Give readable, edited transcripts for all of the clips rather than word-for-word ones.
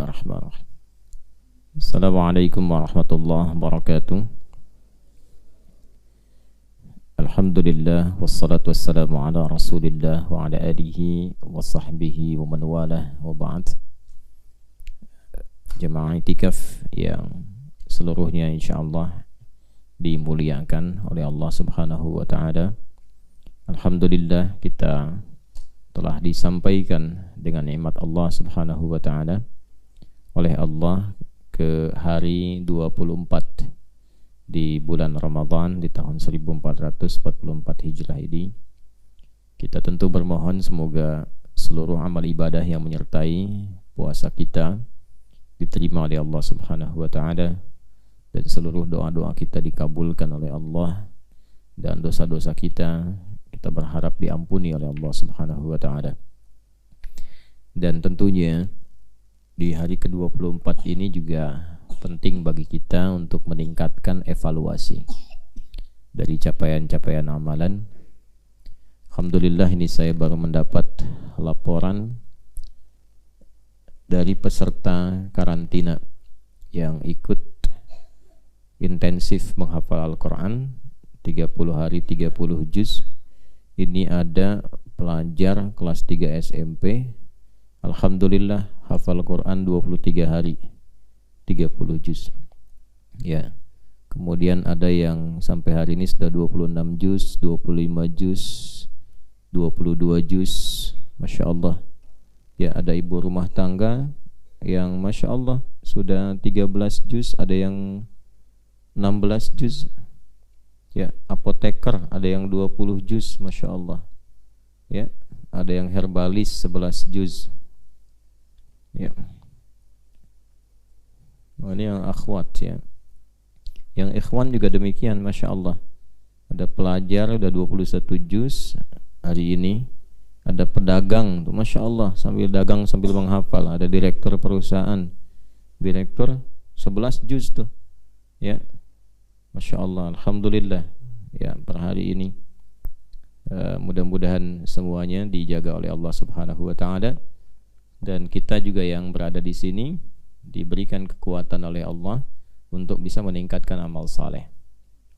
Bismillahirrahmanirrahim. Assalamualaikum warahmatullahi wabarakatuh. Alhamdulillah wassalatu wassalamu ala Rasulillah wa ala alihi wa sahbihi wa man walah wa ba'd. Jemaah i'tikaf yang seluruhnya insyaallah dimuliakan oleh Allah Subhanahu wa taala. Alhamdulillah kita telah disampaikan dengan nikmat Allah Subhanahu wa taala oleh Allah ke hari 24 di bulan Ramadan di tahun 1444 Hijrah ini. Kita tentu bermohon semoga seluruh amal ibadah yang menyertai puasa kita diterima oleh Allah Subhanahu wa taala, dan seluruh doa-doa kita dikabulkan oleh Allah, dan dosa-dosa kita berharap diampuni oleh Allah Subhanahu wa taala. Dan tentunya di hari ke-24 ini juga penting bagi kita untuk meningkatkan evaluasi dari capaian-capaian amalan. Alhamdulillah, ini saya baru mendapat laporan dari peserta karantina yang ikut intensif menghafal Al-Quran 30 hari 30 juz. Ini ada pelajar kelas 3 SMP, alhamdulillah hafal Quran 23 hari 30 juz. Ya. Kemudian ada yang sampai hari ini sudah 26 juz, 25 juz, 22 juz. Masya Allah. Ya, ada ibu rumah tangga yang Masya Allah sudah 13 juz, ada yang 16 juz. Ya, apoteker ada yang 20 juz, Masya Allah. Ya, ada yang herbalis 11 juz. Ya. Oh, ini yang akhwat ya. Yang ikhwan juga demikian, Masya Allah. Ada pelajar udah 21 juz hari ini. Ada pedagang tuh, Masya Allah, sambil dagang sambil menghafal. Ada direktur perusahaan, direktur 11 juz tuh. Ya, Masya Allah, alhamdulillah. Ya, per hari ini mudah-mudahan semuanya dijaga oleh Allah Subhanahu wa taala, dan kita juga yang berada di sini diberikan kekuatan oleh Allah untuk bisa meningkatkan amal saleh.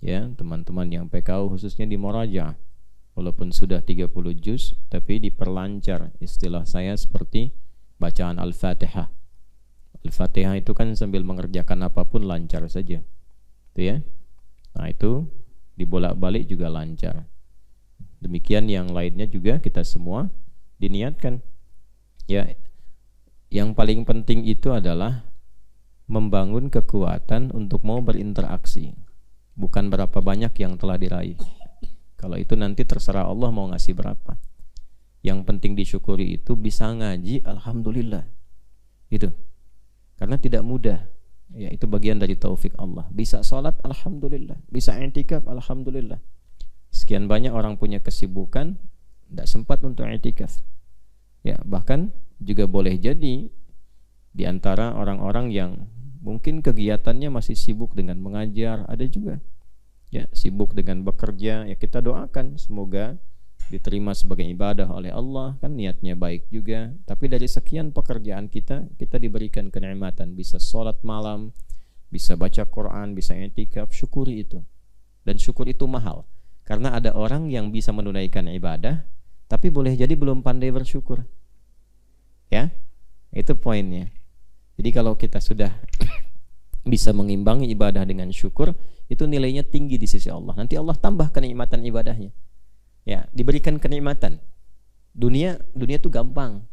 Ya, teman-teman yang PKU khususnya di Moraja, walaupun sudah 30 juz tapi diperlancar, istilah saya seperti bacaan Al-Fatihah. Al-Fatihah itu kan sambil mengerjakan apapun lancar saja. Itu ya. Nah, itu dibolak-balik juga lancar. Demikian yang lainnya juga kita semua diniatkan. Ya, yang paling penting itu adalah membangun kekuatan untuk mau berinteraksi, bukan berapa banyak yang telah diraih. Kalau itu nanti terserah Allah mau ngasih berapa. Yang penting disyukuri itu bisa ngaji, alhamdulillah. Itu. Karena tidak mudah. Ya, itu bagian dari taufik Allah. Bisa sholat, alhamdulillah. Bisa i'tikaf, alhamdulillah. Sekian banyak orang punya kesibukan, tidak sempat untuk i'tikaf. Ya, bahkan juga boleh jadi di antara orang-orang yang mungkin kegiatannya masih sibuk dengan mengajar, ada juga. Ya, sibuk dengan bekerja. Ya, kita doakan semoga diterima sebagai ibadah oleh Allah, kan niatnya baik juga. Tapi dari sekian pekerjaan kita diberikan kenikmatan, bisa sholat malam, bisa baca Quran, bisa i'tikaf, syukuri itu. Dan syukur itu mahal, karena ada orang yang bisa menunaikan ibadah tapi boleh jadi belum pandai bersyukur. Ya, itu poinnya. Jadi kalau kita sudah bisa mengimbangi ibadah dengan syukur, itu nilainya tinggi di sisi Allah. Nanti Allah tambah kenikmatan ibadahnya. Ya, diberikan kenikmatan. Dunia itu gampang.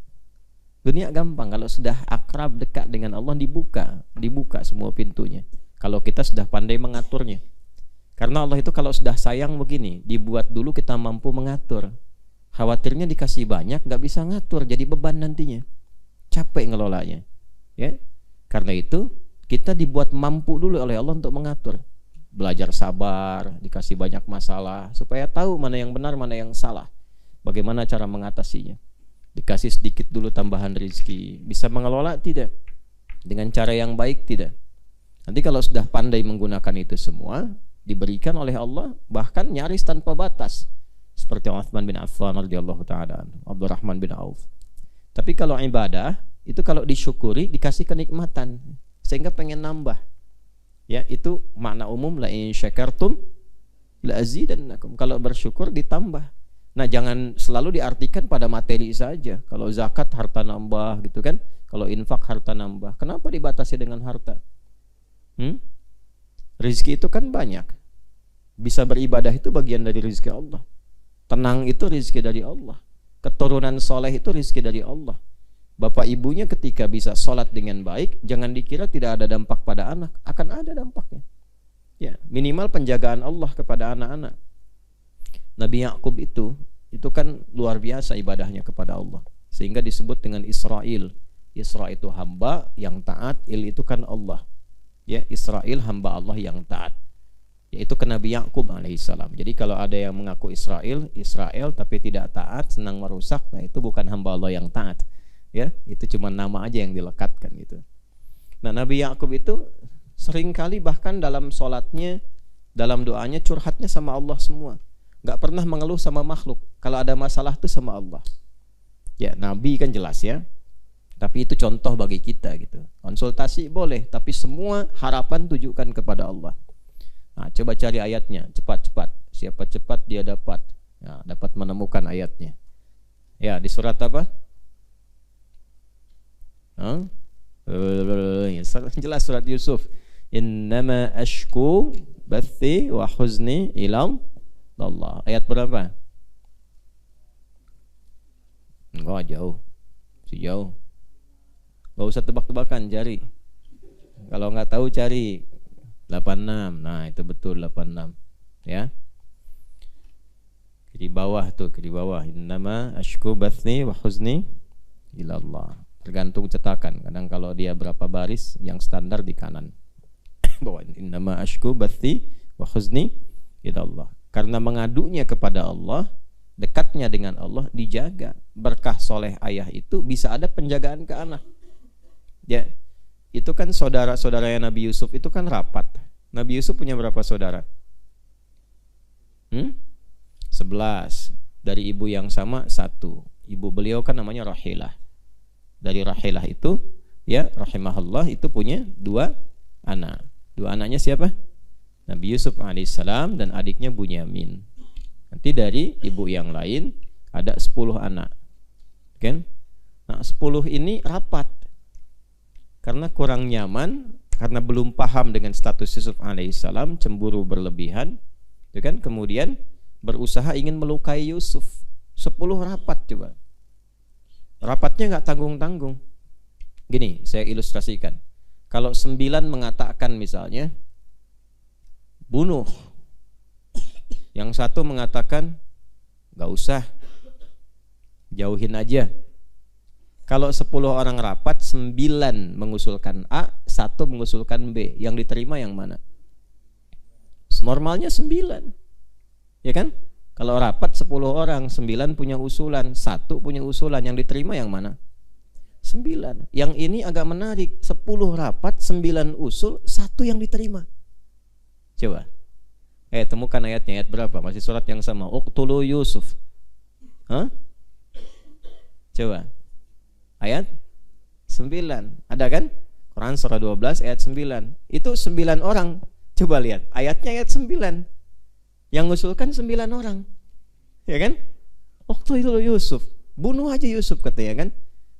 Dunia gampang kalau sudah akrab dekat dengan Allah, dibuka semua pintunya. Kalau kita sudah pandai mengaturnya. Karena Allah itu kalau sudah sayang begini, dibuat dulu kita mampu mengatur. Khawatirnya dikasih banyak nggak bisa ngatur, jadi beban nantinya. Capek ngelolanya. Ya. Karena itu kita dibuat mampu dulu oleh Allah untuk mengatur. Belajar sabar, dikasih banyak masalah supaya tahu mana yang benar, mana yang salah, bagaimana cara mengatasinya. Dikasih sedikit dulu tambahan rezeki, bisa mengelola tidak dengan cara yang baik tidak. Nanti kalau sudah pandai menggunakan itu semua, diberikan oleh Allah bahkan nyaris tanpa batas, seperti Utsman bin Affan radhiyallahu taala, Abdurrahman bin Auf. Tapi kalau ibadah itu kalau disyukuri dikasih kenikmatan sehingga pengen nambah. Ya, itu makna umum la in syakartum la azidannakum. Kalau bersyukur ditambah. Nah, jangan selalu diartikan pada materi saja. Kalau zakat harta nambah gitu kan. Kalau infak harta nambah. Kenapa dibatasi dengan harta? Rizki itu kan banyak. Bisa beribadah itu bagian dari rizki Allah. Tenang itu rizki dari Allah. Keturunan soleh itu rizki dari Allah. Bapak ibunya ketika bisa sholat dengan baik, jangan dikira tidak ada dampak pada anak. Akan ada dampaknya. Ya, minimal penjagaan Allah kepada anak-anak. Nabi Yakub itu kan luar biasa ibadahnya kepada Allah. Sehingga disebut dengan Israel. Isra itu hamba yang taat, il itu kan Allah. Ya, Israel hamba Allah yang taat. Yaitu ke Nabi Yakub alaihissalam. Jadi kalau ada yang mengaku Israel tapi tidak taat, senang merusak, nah itu bukan hamba Allah yang taat. Ya, itu cuma nama aja yang dilekatkan gitu. Nah, Nabi Yakub itu seringkali bahkan dalam sholatnya, dalam doanya curhatnya sama Allah semua. Gak pernah mengeluh sama makhluk. Kalau ada masalah tuh sama Allah. Ya, Nabi kan jelas ya. Tapi itu contoh bagi kita gitu. Konsultasi boleh, tapi semua harapan tujukan kepada Allah. Nah, coba cari ayatnya, cepat-cepat. Siapa cepat dia dapat. Nah, dapat menemukan ayatnya. Ya, di surat apa? Jelas surat Yusuf. Innama ashku bathi wa huzni ila Allah. Ayat berapa? Enggak jauh. Si jauh. Enggak usah tebak-tebakan, cari. Kalau enggak tahu cari 86. Nah, itu betul 86. Ya. Di bawah tuh, di bawah. Innama ashku bathi wa huzni ila Allah. Tergantung cetakan. Kadang kalau dia berapa baris, yang standar di kanan. Bahwa innama ashku bathi wa huzni ila Allah. Karena mengadunya kepada Allah, dekatnya dengan Allah dijaga. Berkah soleh ayah itu bisa ada penjagaan ke anak. Ya, itu kan saudara-saudaranya Nabi Yusuf itu kan rapat. Nabi Yusuf punya berapa saudara? 11. Dari ibu yang sama 1. Ibu beliau kan namanya Rahilah. Dari Rahilah itu, ya rahimahullah, itu punya 2 anak. 2 anaknya siapa? Nabi Yusuf alaihissalam dan adiknya Bunyamin. Nanti dari ibu yang lain ada 10 anak. Kan? Nah, 10 ini rapat. Karena kurang nyaman, karena belum paham dengan status Yusuf alaihissalam, cemburu berlebihan, itu kan, kemudian berusaha ingin melukai Yusuf. 10 rapat coba. Rapatnya nggak tanggung-tanggung. Gini, saya ilustrasikan. Kalau 9 mengatakan misalnya bunuh, yang 1 mengatakan nggak usah, jauhin aja. Kalau 10 orang rapat, 9 mengusulkan A, 1 mengusulkan B. Yang diterima yang mana? Normalnya 9. Ya kan? Kalau rapat 10 orang, 9 punya usulan, 1 punya usulan, yang diterima yang mana? 9. Yang ini agak menarik, 10 rapat, 9 usul, 1 yang diterima. Coba. Temukan ayatnya, ayat berapa? Masih surat yang sama. Uqtulu Yusuf. Hah? Coba. Ayat 9. Ada kan? Quran surah 12 ayat 9. Itu 9 orang. Coba lihat, ayatnya ayat 9. Yang ngusulkan 9 orang. Ya kan? Waktu itu Yusuf, bunuh aja Yusuf katanya kan.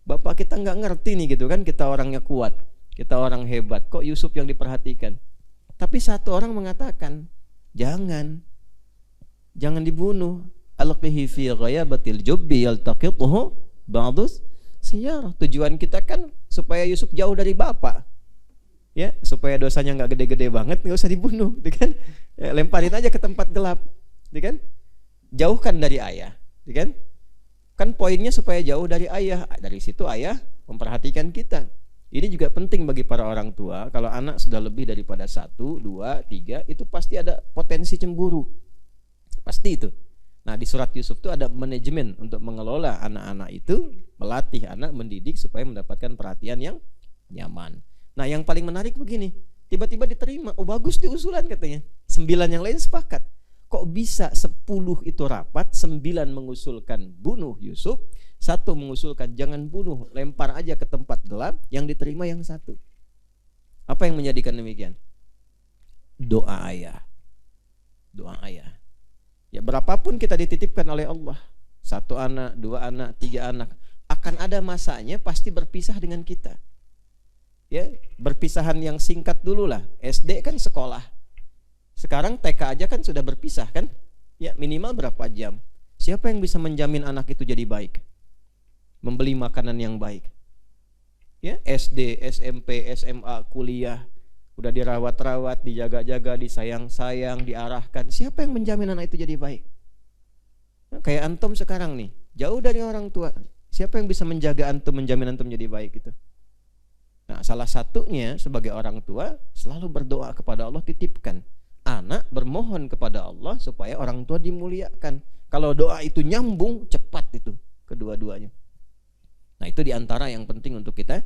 Bapak kita nggak ngerti nih gitu kan, kita orangnya kuat, kita orang hebat, kok Yusuf yang diperhatikan. Tapi 1 orang mengatakan, jangan dibunuh. Alqihi fi ghayabatil jubbi yaltaqituhu ba'dus sayyarah. Tujuan kita kan supaya Yusuf jauh dari bapak. Ya, supaya dosanya nggak gede-gede banget, nggak usah dibunuh, kan? Ya, lemparin aja ke tempat gelap, kan? Jauhkan dari ayah, kan? Kan poinnya supaya jauh dari ayah. Dari situ ayah memperhatikan kita. Ini juga penting bagi para orang tua. Kalau anak sudah lebih daripada 1, 2, 3, itu pasti ada potensi cemburu. Pasti itu. Nah, di surat Yusuf itu ada manajemen untuk mengelola anak-anak itu, melatih anak, mendidik supaya mendapatkan perhatian yang nyaman. Nah, yang paling menarik begini, tiba-tiba diterima. Oh, bagus di usulan katanya. 9 yang lain sepakat. Kok bisa 10 itu rapat, 9 mengusulkan bunuh Yusuf, Satu mengusulkan jangan bunuh, lempar aja ke tempat gelap, yang diterima yang satu. Apa yang menjadikan demikian? Doa ayah. Doa ayah. Ya berapapun kita dititipkan oleh Allah, 1 anak, 2 anak, 3 anak, akan ada masanya pasti berpisah dengan kita. Ya, berpisahan yang singkat dulu lah. SD kan sekolah. Sekarang TK aja kan sudah berpisah kan? Ya minimal berapa jam. Siapa yang bisa menjamin anak itu jadi baik? Membeli makanan yang baik. Ya, SD, SMP, SMA, kuliah, udah dirawat-rawat, dijaga-jaga, disayang-sayang, diarahkan. Siapa yang menjamin anak itu jadi baik? Nah, kayak antum sekarang nih, jauh dari orang tua. Siapa yang bisa menjaga antum, menjamin antum jadi baik itu? Nah, salah satunya sebagai orang tua selalu berdoa kepada Allah, titipkan anak, bermohon kepada Allah supaya orang tua dimuliakan. Kalau doa itu nyambung, cepat itu kedua-duanya. Nah, itu diantara yang penting untuk kita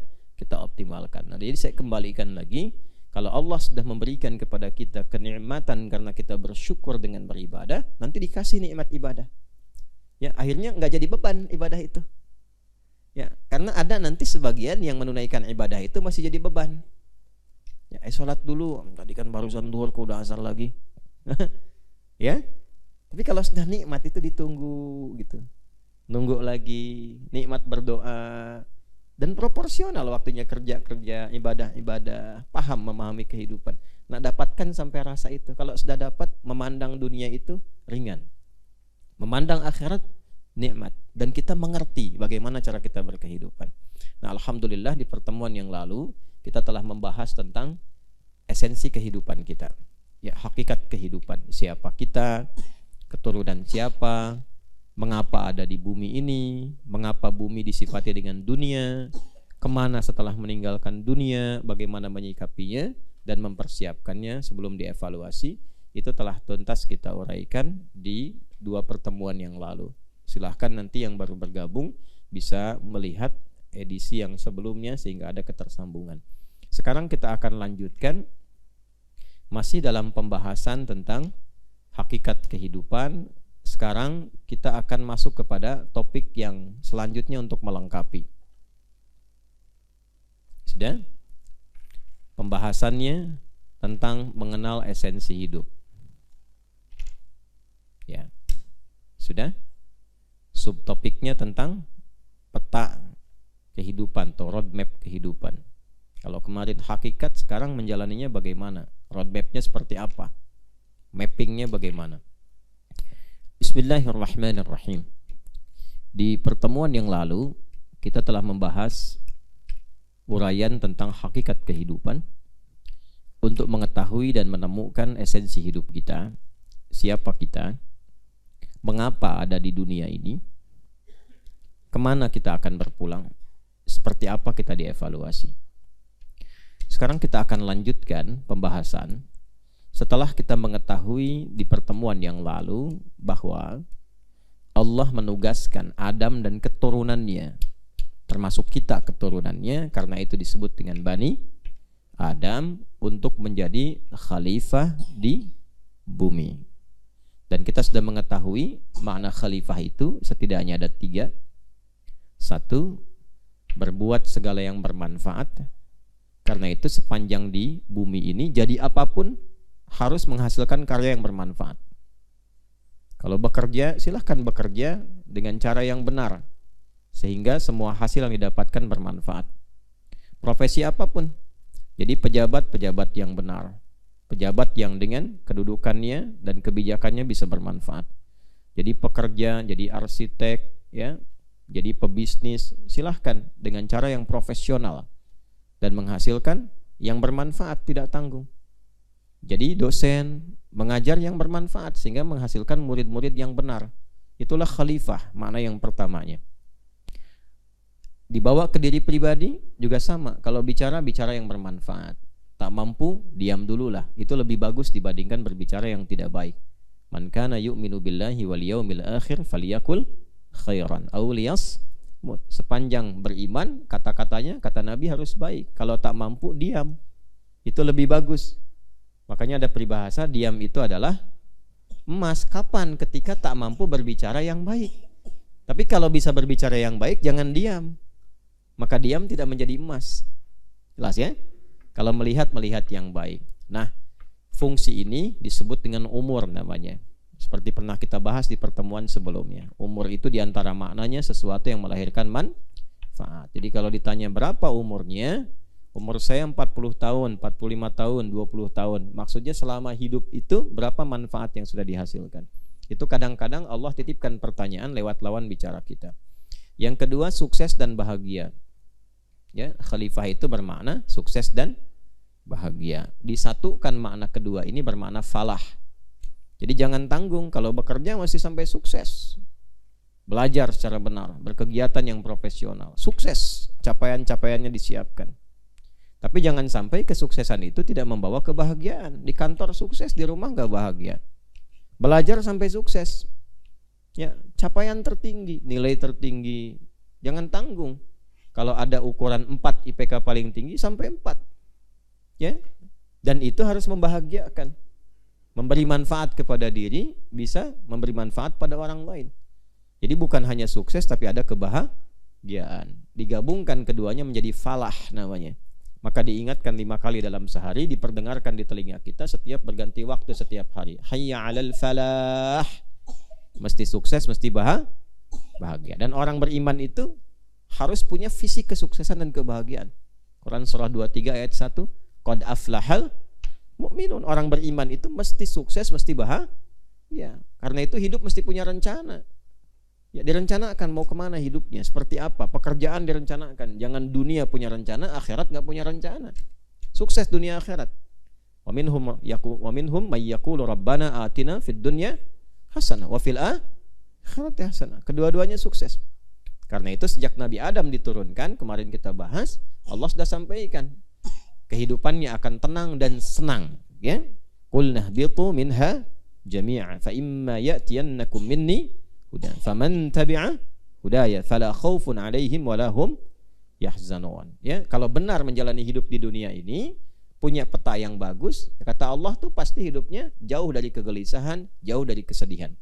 optimalkan. Nah, jadi saya kembalikan lagi, kalau Allah sudah memberikan kepada kita kenikmatan karena kita bersyukur dengan beribadah, nanti dikasih nikmat ibadah. Ya, akhirnya nggak jadi beban ibadah itu. Ya, karena ada nanti sebagian yang menunaikan ibadah itu masih jadi beban. Ya, sholat dulu, tadi kan barusan duhur kok udah asar lagi. Ya, tapi kalau sudah nikmat itu ditunggu gitu. Nunggu lagi, nikmat berdoa, dan proporsional waktunya kerja, ibadah, paham memahami kehidupan. Nah, dapatkan sampai rasa itu. Kalau sudah dapat, memandang dunia itu ringan, memandang akhirat nikmat, dan kita mengerti bagaimana cara kita berkehidupan. Nah, alhamdulillah di pertemuan yang lalu kita telah membahas tentang esensi kehidupan kita. Ya, hakikat kehidupan. Siapa kita, keturunan siapa, mengapa ada di bumi ini, mengapa bumi disifati dengan dunia, kemana setelah meninggalkan dunia, bagaimana menyikapinya dan mempersiapkannya sebelum dievaluasi. Itu telah tuntas kita uraikan di 2 pertemuan yang lalu. Silahkan nanti yang baru bergabung bisa melihat edisi yang sebelumnya sehingga ada ketersambungan. Sekarang kita akan lanjutkan masih dalam pembahasan tentang hakikat kehidupan. Sekarang kita akan masuk kepada topik yang selanjutnya untuk melengkapi. Sudah? Pembahasannya tentang mengenal esensi hidup. Ya. Sudah? Subtopiknya tentang peta kehidupan atau roadmap kehidupan. Kalau kemarin hakikat, sekarang menjalaninya bagaimana? Roadmapnya seperti apa? Mappingnya bagaimana? Bismillahirrahmanirrahim. Di pertemuan yang lalu kita telah membahas uraian tentang hakikat kehidupan untuk mengetahui dan menemukan esensi hidup kita, siapa kita, mengapa ada di dunia ini, kemana kita akan berpulang, seperti apa kita dievaluasi. Sekarang kita akan lanjutkan pembahasan setelah kita mengetahui di pertemuan yang lalu bahwa Allah menugaskan Adam dan keturunannya, termasuk kita keturunannya, karena itu disebut dengan Bani Adam, untuk menjadi khalifah di bumi. Dan kita sudah mengetahui makna khalifah itu setidaknya ada 3. 1, berbuat segala yang bermanfaat. Karena itu sepanjang di bumi ini, jadi apapun harus menghasilkan karya yang bermanfaat. Kalau bekerja, silahkan bekerja dengan cara yang benar, sehingga semua hasil yang didapatkan bermanfaat. Profesi apapun, jadi pejabat yang benar, pejabat yang dengan kedudukannya dan kebijakannya bisa bermanfaat. Jadi pekerja, jadi arsitek, ya, jadi pebisnis, silahkan dengan cara yang profesional dan menghasilkan yang bermanfaat, tidak tanggung. Jadi dosen mengajar yang bermanfaat sehingga menghasilkan murid-murid yang benar. Itulah khalifah, makna yang pertamanya. Dibawa ke diri pribadi juga sama. Kalau bicara yang bermanfaat. Tak mampu, diam dululah. Itu lebih bagus dibandingkan berbicara yang tidak baik. Man kana yu'minu billahi wal yaumil akhir falyakul khairan aw liyasmut. Sepanjang beriman, kata-katanya, kata Nabi, harus baik. Kalau tak mampu, diam. Itu lebih bagus. Makanya ada peribahasa, diam itu adalah emas. Kapan? Ketika tak mampu berbicara yang baik. Tapi kalau bisa berbicara yang baik, jangan diam. Maka diam tidak menjadi emas. Jelas ya? Kalau melihat yang baik. Nah, fungsi ini disebut dengan umur namanya. Seperti pernah kita bahas di pertemuan sebelumnya. Umur itu diantara maknanya sesuatu yang melahirkan manfaat. Jadi kalau ditanya berapa umurnya, umur saya 40 tahun, 45 tahun, 20 tahun. Maksudnya selama hidup itu berapa manfaat yang sudah dihasilkan. Itu kadang-kadang Allah titipkan pertanyaan lewat lawan bicara kita. Yang kedua, sukses dan bahagia. Ya, khalifah itu bermakna sukses dan bahagia. Disatukan makna kedua ini bermakna falah. Jadi jangan tanggung kalau bekerja masih sampai sukses. Belajar secara benar, berkegiatan yang profesional, sukses, capaian-capaiannya disiapkan. Tapi jangan sampai kesuksesan itu tidak membawa kebahagiaan. Di kantor sukses, di rumah gak bahagia. Belajar sampai sukses, ya, capaian tertinggi, nilai tertinggi. Jangan tanggung. Kalau ada ukuran 4 IPK paling tinggi sampai 4. Ya. Dan itu harus membahagiakan. Memberi manfaat kepada diri, bisa memberi manfaat pada orang lain. Jadi bukan hanya sukses tapi ada kebahagiaan. Digabungkan keduanya menjadi falah namanya. Maka diingatkan 5 kali dalam sehari, diperdengarkan di telinga kita setiap berganti waktu setiap hari. Hayya 'alal falah. Mesti sukses, mesti bahagia. Dan orang beriman itu harus punya visi kesuksesan dan kebahagiaan. Quran surah 23 ayat 1, qad aflahal mu'minun. Orang beriman itu mesti sukses, mesti bahagia. Karena itu hidup mesti punya rencana. Ya, direncanakan mau kemana hidupnya, seperti apa, pekerjaan direncanakan. Jangan dunia punya rencana, akhirat gak punya rencana. Sukses dunia akhirat. Wa minhum may yaqulu rabbana atina fid dunya hasanah wa fil akhirati hasanah. Kedua-duanya sukses. Karena itu sejak Nabi Adam diturunkan, kemarin kita bahas, Allah sudah sampaikan kehidupannya akan tenang dan senang, ya. Qul nahbitu minha jami'a fa imma ya'tiyannakum minni hudan faman tabi'a hudaya fala khaufun 'alaihim wala hum yahzanun. Ya, kalau benar menjalani hidup di dunia ini, punya peta yang bagus, kata Allah tuh pasti hidupnya jauh dari kegelisahan, jauh dari kesedihan.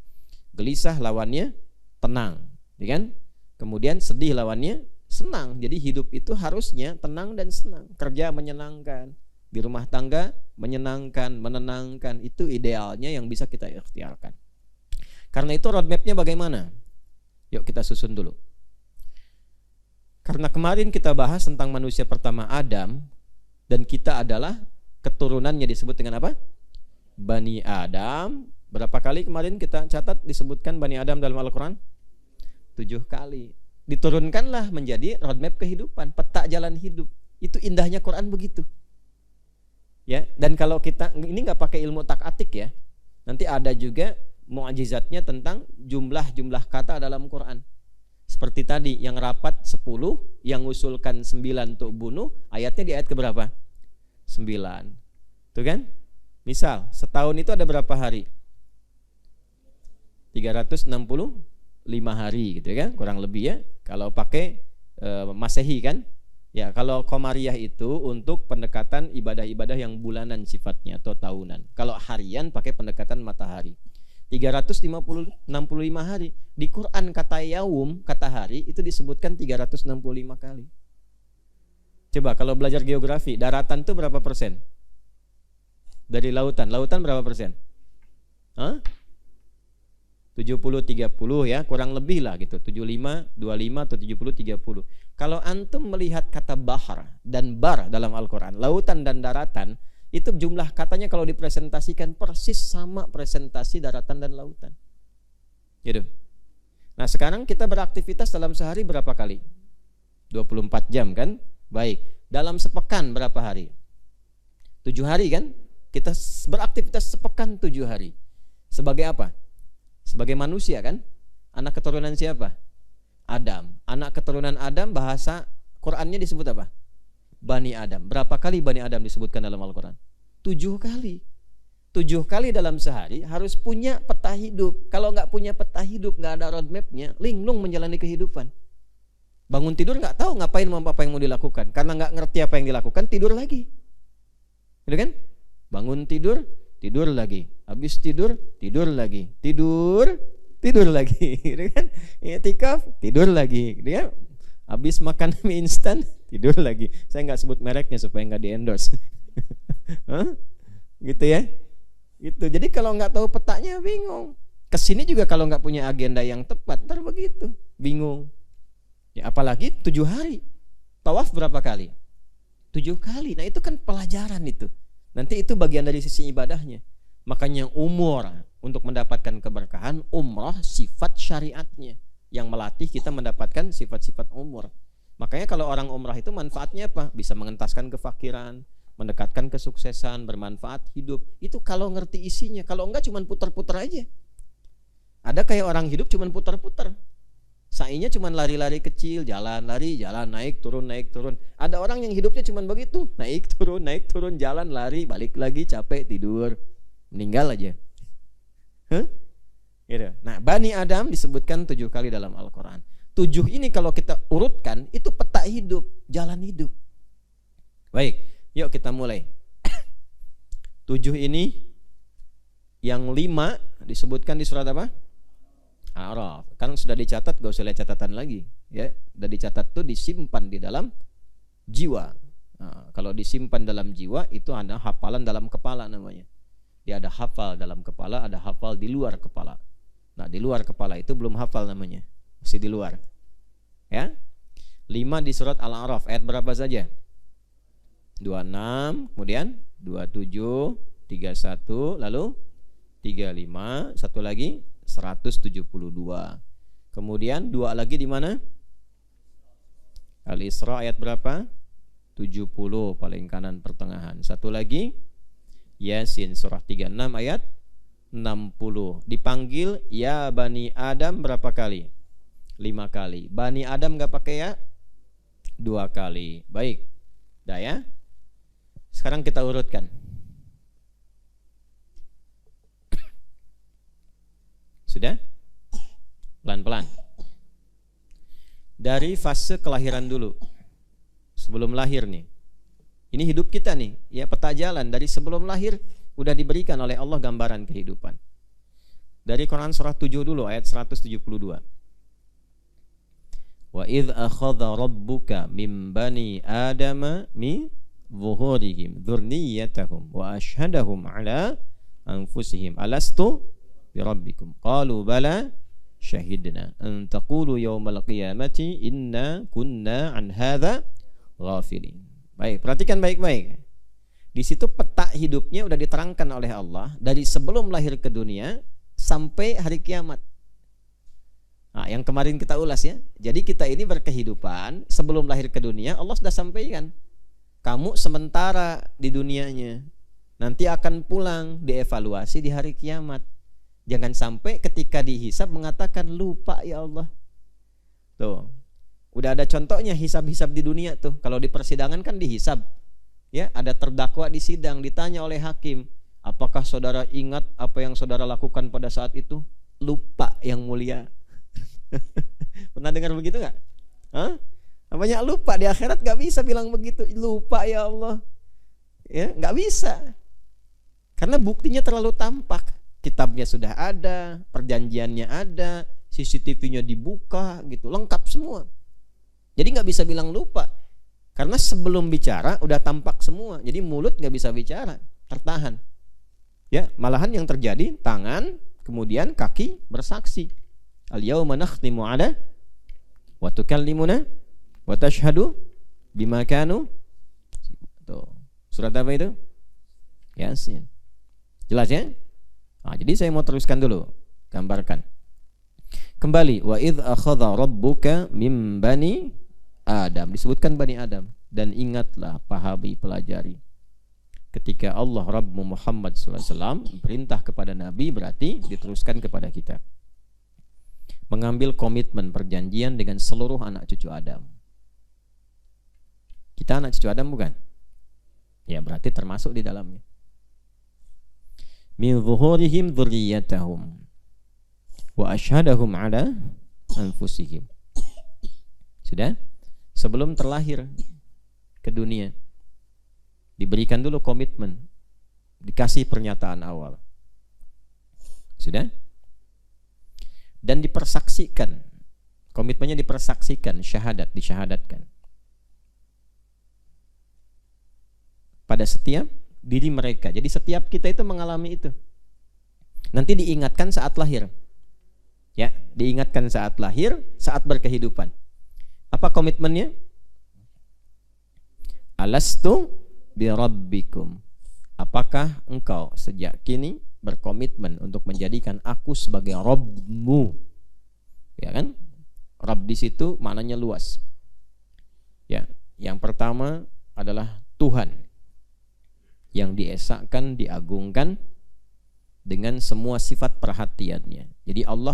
Gelisah lawannya tenang, ya kan? Kemudian sedih lawannya senang. Jadi hidup itu harusnya tenang dan senang. Kerja menyenangkan, di rumah tangga menyenangkan, menenangkan. Itu idealnya yang bisa kita ikhtiarkan. Karena itu roadmapnya bagaimana? Yuk kita susun dulu. Karena kemarin kita bahas tentang manusia pertama Adam, dan kita adalah keturunannya disebut dengan apa? Bani Adam. Berapa kali kemarin kita catat disebutkan Bani Adam dalam Al-Quran? 7 kali. Diturunkanlah menjadi roadmap kehidupan, peta jalan hidup. Itu indahnya Quran begitu. Ya, dan kalau kita ini nggak pakai ilmu tak-atik ya, nanti ada juga mu'jizatnya tentang jumlah kata dalam Quran. Seperti tadi, yang rapat 10, yang usulkan 9 untuk bunuh, ayatnya di ayat keberapa? 9. Tuh kan? Misal, setahun itu ada berapa hari? 365 hari gitu kan, kurang lebih ya. Kalau pakai Masehi kan? Ya, kalau Qamariyah itu untuk pendekatan ibadah-ibadah yang bulanan sifatnya atau tahunan. Kalau harian pakai pendekatan matahari. 365 hari. Di Quran kata yaum, kata hari itu disebutkan 365 kali. Coba kalau belajar geografi, daratan itu berapa persen? Dari lautan, lautan berapa persen? 70-30 ya, kurang lebih lah gitu. 75-25 atau 70-30. Kalau antum melihat kata bahar dan bar dalam Al-Quran, lautan dan daratan, itu jumlah katanya kalau dipresentasikan persis sama presentasi daratan dan lautan. Gitu. Nah, sekarang kita beraktivitas dalam sehari berapa kali? 24 jam kan? Baik. Dalam sepekan berapa hari? 7 hari kan? Kita beraktivitas sepekan 7 hari. Sebagai apa? Sebagai manusia kan? Anak keturunan siapa? Adam. Anak keturunan Adam, bahasa Qur'annya disebut apa? Bani Adam. Berapa kali Bani Adam disebutkan dalam Al-Quran? 7 kali. 7 kali dalam sehari harus punya peta hidup. Kalau nggak punya peta hidup, nggak ada roadmapnya, linglung menjalani kehidupan. Bangun tidur nggak tahu ngapain, apa yang mau dilakukan. Karena nggak ngerti apa yang dilakukan, tidur lagi. Gitu kan? Bangun tidur, tidur lagi. Habis tidur, tidur lagi. Tidur, tidur lagi, gitu kan? I'tikaf, tidur lagi, gitu kan? Habis makan mie instan, tidur lagi. Saya nggak sebut mereknya supaya nggak di-endorse. Gitu ya. Gitu. Jadi kalau nggak tahu petanya bingung. Kesini juga kalau nggak punya agenda yang tepat, ntar begitu, bingung. Ya, apalagi 7 hari. Tawaf berapa kali? 7 kali. Nah itu kan pelajaran itu. Nanti itu bagian dari sisi ibadahnya. Makanya umur untuk mendapatkan keberkahan, umrah sifat syariatnya yang melatih kita mendapatkan sifat-sifat umur. Makanya kalau orang umrah itu manfaatnya apa? Bisa mengentaskan kefakiran, mendekatkan kesuksesan, bermanfaat hidup. Itu kalau ngerti isinya. Kalau enggak cuman putar-putar aja. Ada kayak orang hidup cuman putar-putar. Sainya cuman lari-lari kecil, jalan, lari, jalan, naik, turun, naik, turun. Ada orang yang hidupnya cuman begitu, naik, turun, jalan, lari, balik lagi, capek, tidur, meninggal aja. Gitu. Nah, Bani Adam disebutkan 7 kali dalam Al-Quran. 7 ini kalau kita urutkan, itu peta hidup, jalan hidup. Baik, yuk kita mulai. 7 ini, yang 5 disebutkan di surat apa? Araf. Kan sudah dicatat, gak usah lihat catatan lagi, ya. Sudah dicatat tuh disimpan di dalam jiwa. Nah, kalau disimpan dalam jiwa itu ada hafalan dalam kepala namanya. Dia ada hafal dalam kepala, ada hafal di luar kepala. Nah, di luar kepala itu belum hafal namanya, masih di luar. Ya. 5 di surat Al-A'raf, ayat berapa saja? 26, kemudian 27, 31, lalu 35, satu lagi 172. Kemudian 2 lagi di mana? Al-Isra ayat berapa? 70 paling kanan pertengahan. Satu lagi Yasin surah 36 ayat 60. Dipanggil ya Bani Adam berapa kali? 5 kali. Bani Adam gak pakai ya? 2 kali. Baik. Dah ya. Sekarang kita urutkan. Sudah? Pelan-pelan. Dari fase kelahiran dulu. Sebelum lahir nih. Ini hidup kita nih, ya, peta jalan dari sebelum lahir udah diberikan oleh Allah gambaran kehidupan. Dari Quran surah 7 dulu ayat 172. Wa idz akhadha rabbuka mim bani adama min zuhurihim dzurriyyatahum wa ashhadahum ala anfusihim alastu birabbikum qalu bala syahidna an taqulu yaumal qiyamati inna kunna an hadza ghafilin. Baik, perhatikan baik-baik. Di situ peta hidupnya udah diterangkan oleh Allah dari sebelum lahir ke dunia sampai hari kiamat. Nah, yang kemarin kita ulas ya. Jadi kita ini berkehidupan sebelum lahir ke dunia, Allah sudah sampaikan. Kamu sementara di dunianya, nanti akan pulang dievaluasi di hari kiamat. Jangan sampai ketika dihisab mengatakan lupa ya Allah. Tuh. Udah ada contohnya hisab-hisab di dunia tuh. Kalau di persidangan kan dihisab. Ya, ada terdakwa di sidang ditanya oleh hakim, apakah saudara ingat apa yang saudara lakukan pada saat itu? Lupa yang mulia. Pernah dengar begitu nggak? Namanya lupa. Di akhirat nggak bisa bilang begitu. Lupa ya Allah. Ya, nggak bisa. Karena buktinya terlalu tampak. Kitabnya sudah ada, perjanjiannya ada, CCTV-nya dibuka, gitu, lengkap semua. Jadi nggak bisa bilang lupa. Karena sebelum bicara udah tampak semua. Jadi mulut nggak bisa bicara, tertahan. Ya, malahan yang terjadi tangan, kemudian kaki bersaksi. Al-yauma nakhtimu ala wa tukallimuna wa tashhadu bima kanu. Tuh. Surat apa itu? Yasin. Jelas ya? Nah, jadi saya mau teruskan dulu, gambarkan. Kembali, wa idz akhadha rabbuka mim bani Adam, disebutkan Bani Adam. Dan ingatlah, pahami, pelajari. Ketika Allah Rabbmu Muhammad SAW perintah kepada Nabi, berarti diteruskan kepada kita. Mengambil komitmen perjanjian dengan seluruh anak cucu Adam. Kita anak cucu Adam bukan? Ya, berarti termasuk di dalamnya. Min zuhurihim dzurriyyatahum wa asyhadahum ala anfusihim. Sudah? Sebelum terlahir ke dunia diberikan dulu komitmen, dikasih pernyataan awal. Sudah? dan dipersaksikan. Komitmennya dipersaksikan, syahadat, disyahadatkan. Pada setiap diri mereka. Jadi setiap kita itu mengalami itu. Nanti diingatkan saat lahir. Ya, diingatkan saat lahir, saat berkehidupan. Apa komitmennya? Alastu birabbikum. Apakah engkau sejak kini berkomitmen untuk menjadikan aku sebagai Rabbmu? Ya kan? Rabb di situ maknanya luas. Ya, yang pertama adalah Tuhan yang diesakan, diagungkan dengan semua sifat perhatiannya. Jadi Allah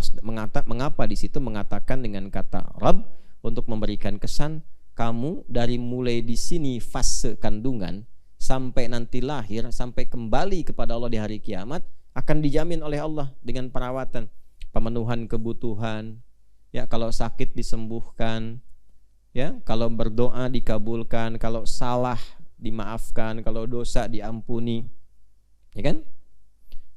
mengapa di situ mengatakan dengan kata Rabb untuk memberikan kesan kamu dari mulai di sini fase kandungan sampai nanti lahir, sampai kembali kepada Allah di hari kiamat akan dijamin oleh Allah dengan perawatan, pemenuhan kebutuhan. Ya, kalau sakit disembuhkan, ya, kalau berdoa dikabulkan, kalau salah dimaafkan, kalau dosa diampuni. Ya kan?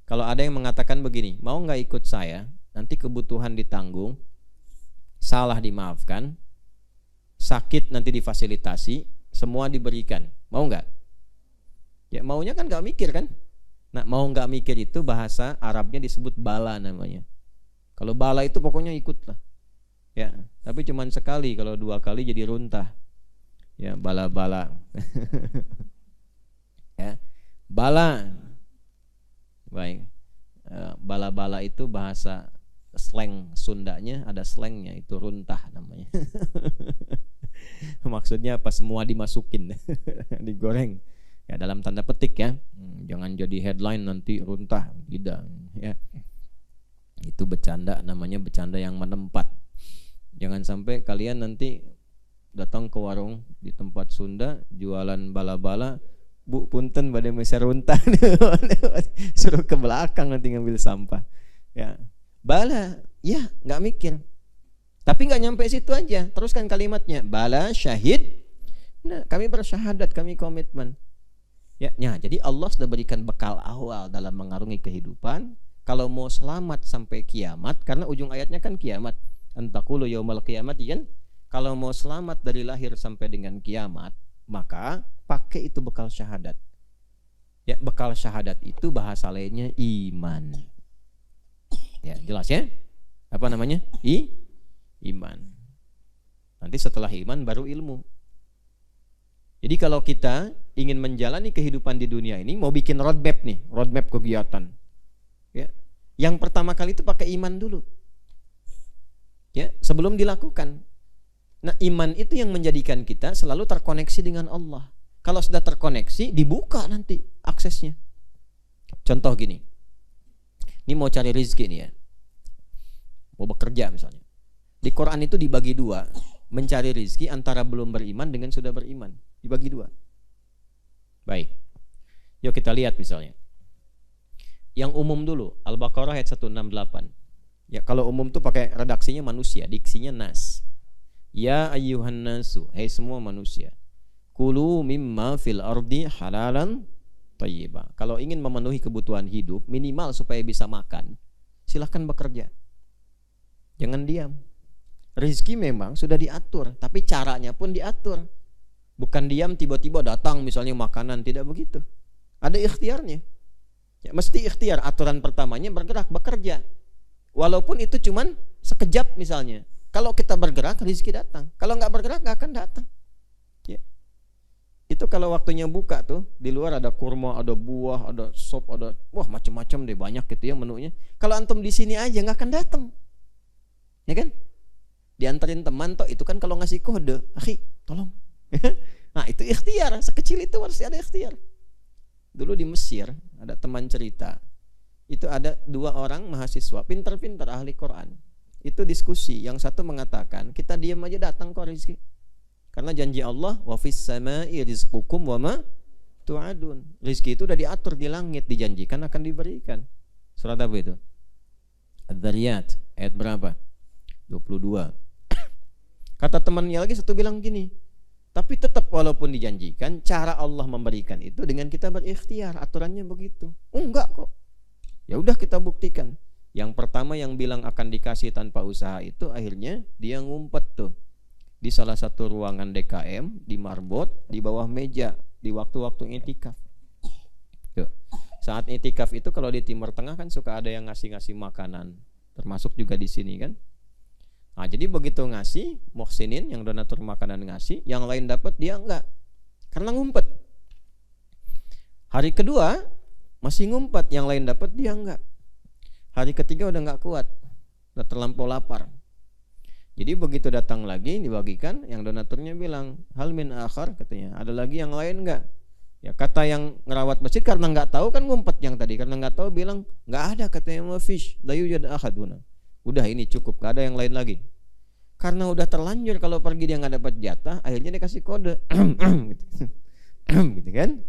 Kalau ada yang mengatakan begini, mau nggak ikut saya, nanti kebutuhan ditanggung, salah dimaafkan, sakit nanti difasilitasi, semua diberikan. Mau nggak? Ya maunya kan nggak mikir kan? Nah, mau nggak mikir itu bahasa Arabnya disebut bala namanya. Kalau bala itu pokoknya ikutlah. Ya, tapi cuman sekali, kalau 2 kali jadi runtah. Ya, bala-bala. Ya, bala. Baik. Bala-bala itu bahasa slang Sundanya, ada slangnya, itu runtah namanya. Maksudnya apa? Semua dimasukin, digoreng. Ya, dalam tanda petik ya. Jangan jadi headline nanti runtah, tidak. Ya. Itu bercanda, namanya bercanda yang menempat. Jangan sampai kalian nanti datang ke warung di tempat Sunda jualan bala-bala, Bu punten badai meser runtah, suruh ke belakang nanti ngambil sampah. Ya, bala, ya nggak mikir. Tapi nggak nyampe situ aja, teruskan kalimatnya, bala syahid. Nah, kami bersyahadat, kami komitmen. Ya, jadi Allah sudah berikan bekal awal dalam mengarungi kehidupan. Kalau mau selamat sampai kiamat, karena ujung ayatnya kan kiamat. Antakulu yaumal kiamat, kan? Kalau mau selamat dari lahir sampai dengan kiamat, maka pakai itu bekal syahadat. Ya, bekal syahadat itu bahasa lainnya iman. Ya, jelas ya? Apa namanya? Iman. Nanti setelah iman baru ilmu. Jadi kalau kita ingin menjalani kehidupan di dunia ini, mau bikin roadmap nih, roadmap kegiatan. Ya, yang pertama kali itu pakai iman dulu. Ya, sebelum dilakukan. Nah, iman itu yang menjadikan kita selalu terkoneksi dengan Allah. Kalau sudah terkoneksi, dibuka nanti aksesnya. Contoh gini. Ini mau cari rezeki nih ya. Mau bekerja misalnya. Di Quran itu dibagi 2, mencari rezeki antara belum beriman dengan sudah beriman. Dibagi 2. Baik. Yuk kita lihat misalnya. Yang umum dulu, Al-Baqarah ayat 168. Ya, kalau umum tuh pakai redaksinya manusia, diksinya nas. Ya ayyuhan nasu, hai semua manusia. Kulu mimma fil ardi halalan thayyiba. Kalau ingin memenuhi kebutuhan hidup, minimal supaya bisa makan, silahkan bekerja. Jangan diam. Rezeki memang sudah diatur, tapi caranya pun diatur. Bukan diam tiba-tiba datang misalnya makanan, tidak begitu. Ada ikhtiarnya. Ya, mesti ikhtiar. Aturan pertamanya bergerak, bekerja. Walaupun itu cuman sekejap misalnya. Kalau kita bergerak, rezeki datang. Kalau nggak bergerak, nggak akan datang. Ya. Itu kalau waktunya buka tuh, di luar ada kurma, ada buah, ada sop, ada wah macam-macam deh, banyak gitu ya menunya. Kalau antum di sini aja nggak akan datang. Ya kan? Diantarin teman toh, itu kan kalau ngasih kode, akhi, tolong. Nah, itu ikhtiar, sekecil itu harus ada ikhtiar. Dulu di Mesir ada teman cerita. Itu ada 2 orang mahasiswa pintar-pintar ahli Quran. Itu diskusi, yang satu mengatakan kita diam aja datang kok rezeki. Karena janji Allah, wa fis samai rizqukum wa ma tu'adun. Rezeki itu udah diatur di langit, dijanjikan akan diberikan. Surat apa itu? Adz-Dzariyat ayat berapa? 22. Kata temannya lagi satu bilang gini, tapi tetap walaupun dijanjikan, cara Allah memberikan itu dengan kita berikhtiar, aturannya begitu. Enggak kok. Ya udah kita buktikan. Yang pertama yang bilang akan dikasih tanpa usaha itu akhirnya dia ngumpet tuh di salah satu ruangan DKM di marbot di bawah meja di waktu-waktu itikaf. Tuh. Saat itikaf itu kalau di Timur Tengah kan suka ada yang ngasih-ngasih makanan, termasuk juga di sini kan. Nah, jadi begitu ngasih, muhsinin yang donatur makanan ngasih, yang lain dapat dia enggak. Karena ngumpet. Hari kedua masih ngumpet, yang lain dapat dia enggak. Hari ketiga udah enggak kuat, udah terlampau lapar. Jadi begitu datang lagi dibagikan, yang donaturnya bilang, hal min akhar katanya, ada lagi yang lain enggak? Ya kata yang ngerawat masjid karena enggak tahu kan ngumpet yang tadi, karena enggak tahu bilang enggak ada katanya, mafish, la yujad ahaduna. Udah ini cukup, gak ada yang lain lagi. Karena udah terlanjur kalau pergi dia nggak dapat jatah, akhirnya dikasih kode, gitu. Gitu kan?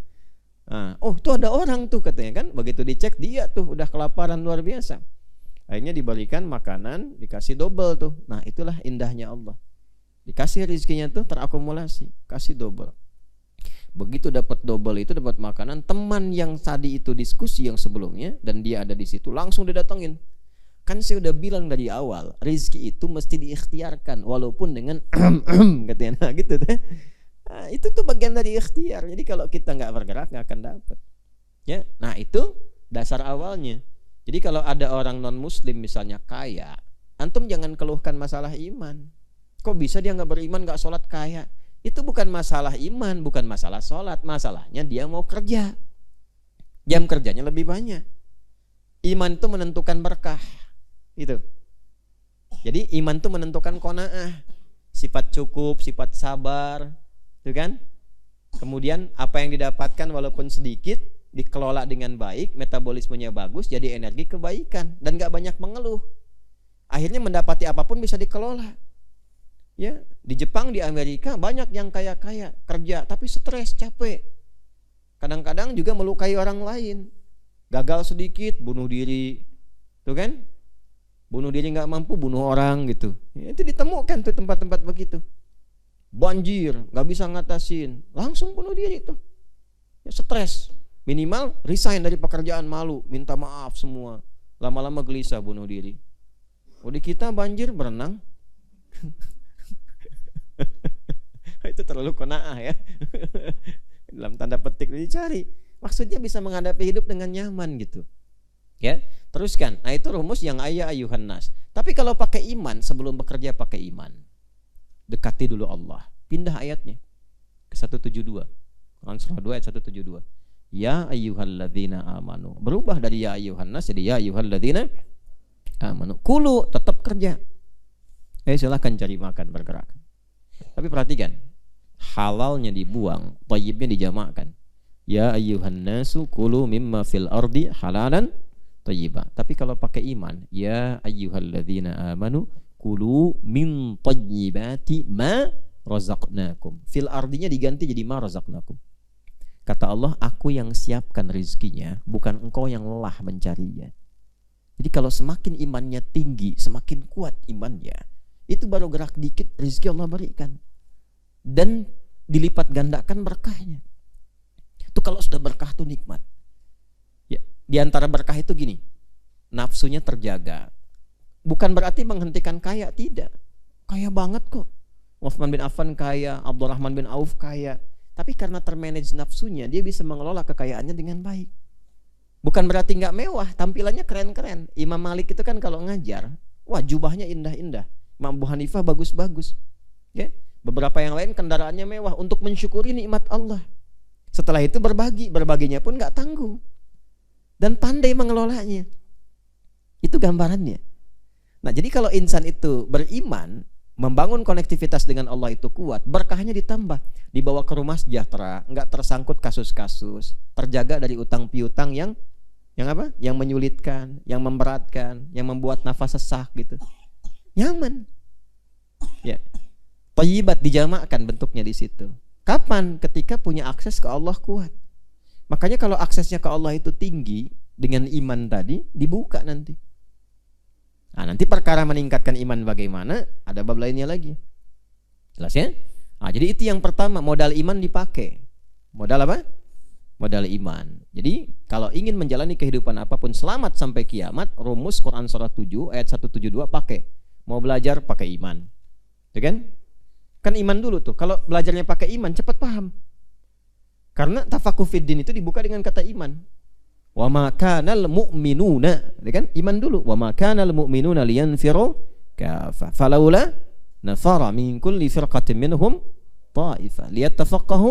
Nah, oh tuh ada orang tuh katanya kan, begitu dicek dia tuh udah kelaparan luar biasa. Akhirnya diberikan makanan, dikasih double tuh. Nah itulah indahnya Allah. Dikasih rezekinya tuh terakumulasi, kasih double. Begitu dapat double itu dapat makanan, teman yang tadi itu diskusi yang sebelumnya dan dia ada di situ langsung didatengin. Kan saya udah bilang dari awal, rezeki itu mesti diikhtiarkan walaupun dengan katanya, nah, gitu deh. Nah, itu tuh bagian dari ikhtiar. Jadi kalau kita nggak bergerak nggak akan dapat. Ya, nah itu dasar awalnya. Jadi kalau ada orang non Muslim misalnya kaya, antum jangan keluhkan masalah iman. Kok bisa dia nggak beriman, nggak sholat kaya? Itu bukan masalah iman, bukan masalah sholat. Masalahnya dia mau kerja, jam kerjanya lebih banyak. Iman itu menentukan berkah. Itu. Jadi iman itu menentukan qanaah, sifat cukup, sifat sabar, itu kan? Kemudian apa yang didapatkan walaupun sedikit dikelola dengan baik, metabolismenya bagus, jadi energi kebaikan dan gak banyak mengeluh. Akhirnya mendapati apapun bisa dikelola. Ya, di Jepang, di Amerika banyak yang kaya-kaya kerja tapi stres, capek. Kadang-kadang juga melukai orang lain. Gagal sedikit bunuh diri. Tuh kan? Bunuh diri nggak mampu, bunuh orang gitu. Ya, itu ditemukan tuh tempat-tempat begitu. Banjir, nggak bisa ngatasin, langsung bunuh diri tuh. Ya, stres, minimal resign dari pekerjaan, malu, minta maaf semua. Lama-lama gelisah bunuh diri. Oh di kita banjir berenang. Itu terlalu qanaah ya. Dalam tanda petik dicari. Maksudnya bisa menghadapi hidup dengan nyaman gitu. Ya, teruskan. Nah itu rumus yang ayuhan nas. Tapi kalau pakai iman, sebelum bekerja pakai iman, dekati dulu Allah. Pindah ayatnya ke 172. Quran surah 2 ayat 172. Ya ayyuhalladzina amanu. Berubah dari ya ayyuhan nas jadi ya ayyuhalladzina amanu. Kulu, tetap kerja. Silahkan cari makan, bergerak. Tapi perhatikan, halalnya dibuang, thayyibnya dijamakkan. Ya ayyuhan nasu kulu mimma fil ardi halalan thayyiba. Tapi kalau pakai iman, ya ayyuhalladzina amanu kulu min thayyibati ma razaqnakum. Fil ardinya diganti jadi ma razaqnakum. Kata Allah, aku yang siapkan rezekinya, bukan engkau yang lelah mencarinya. Jadi kalau semakin imannya tinggi, semakin kuat imannya, itu baru gerak dikit rezeki Allah berikan. Dan dilipat gandakan berkahnya. Itu kalau sudah berkah tuh nikmat. Ya, di antara berkah itu gini, nafsunya terjaga. Bukan berarti menghentikan kaya, tidak. Kaya banget kok. Utsman bin Affan kaya, Abdurrahman bin Auf kaya. Tapi karena termanage nafsunya, dia bisa mengelola kekayaannya dengan baik. Bukan berarti nggak mewah, tampilannya keren-keren. Imam Malik itu kan kalau ngajar, wah jubahnya indah-indah. Imam Abu Hanifah bagus-bagus. Ya, beberapa yang lain kendaraannya mewah untuk mensyukuri nikmat Allah. Setelah itu berbagi, berbaginya pun nggak tanggung dan pandai mengelolanya. Itu gambarannya. Nah, jadi kalau insan itu beriman, membangun konektivitas dengan Allah itu kuat, berkahnya ditambah, dibawa ke rumah sejahtera, nggak tersangkut kasus-kasus, terjaga dari utang piutang yang apa? Yang menyulitkan, yang memberatkan, yang membuat nafas sesak gitu. Nyaman. Ya. Thayyibat dijamakkan bentuknya di situ. Kapan? Ketika punya akses ke Allah kuat. Makanya kalau aksesnya ke Allah itu tinggi dengan iman tadi, dibuka nanti. Nah, nanti perkara meningkatkan iman bagaimana? Ada bab lainnya lagi. Jelas ya? Nah, jadi itu yang pertama, modal iman dipakai. Modal apa? modal iman. Jadi kalau ingin menjalani kehidupan apapun selamat sampai kiamat, rumus Quran surah 7 ayat 172 pakai. Mau belajar pakai iman. Ya kan? Kan iman dulu tuh. Kalau belajarnya pakai iman cepat paham. Karena tafakuh fiddin itu dibuka dengan kata iman. Wa ma kanal mu'minuna, ya kan? Iman dulu. Wa ma kanal mu'minuna liyanfiru kafa. Falaula nafara min kulli firqatin minhum ta'ifa liyattafaqahu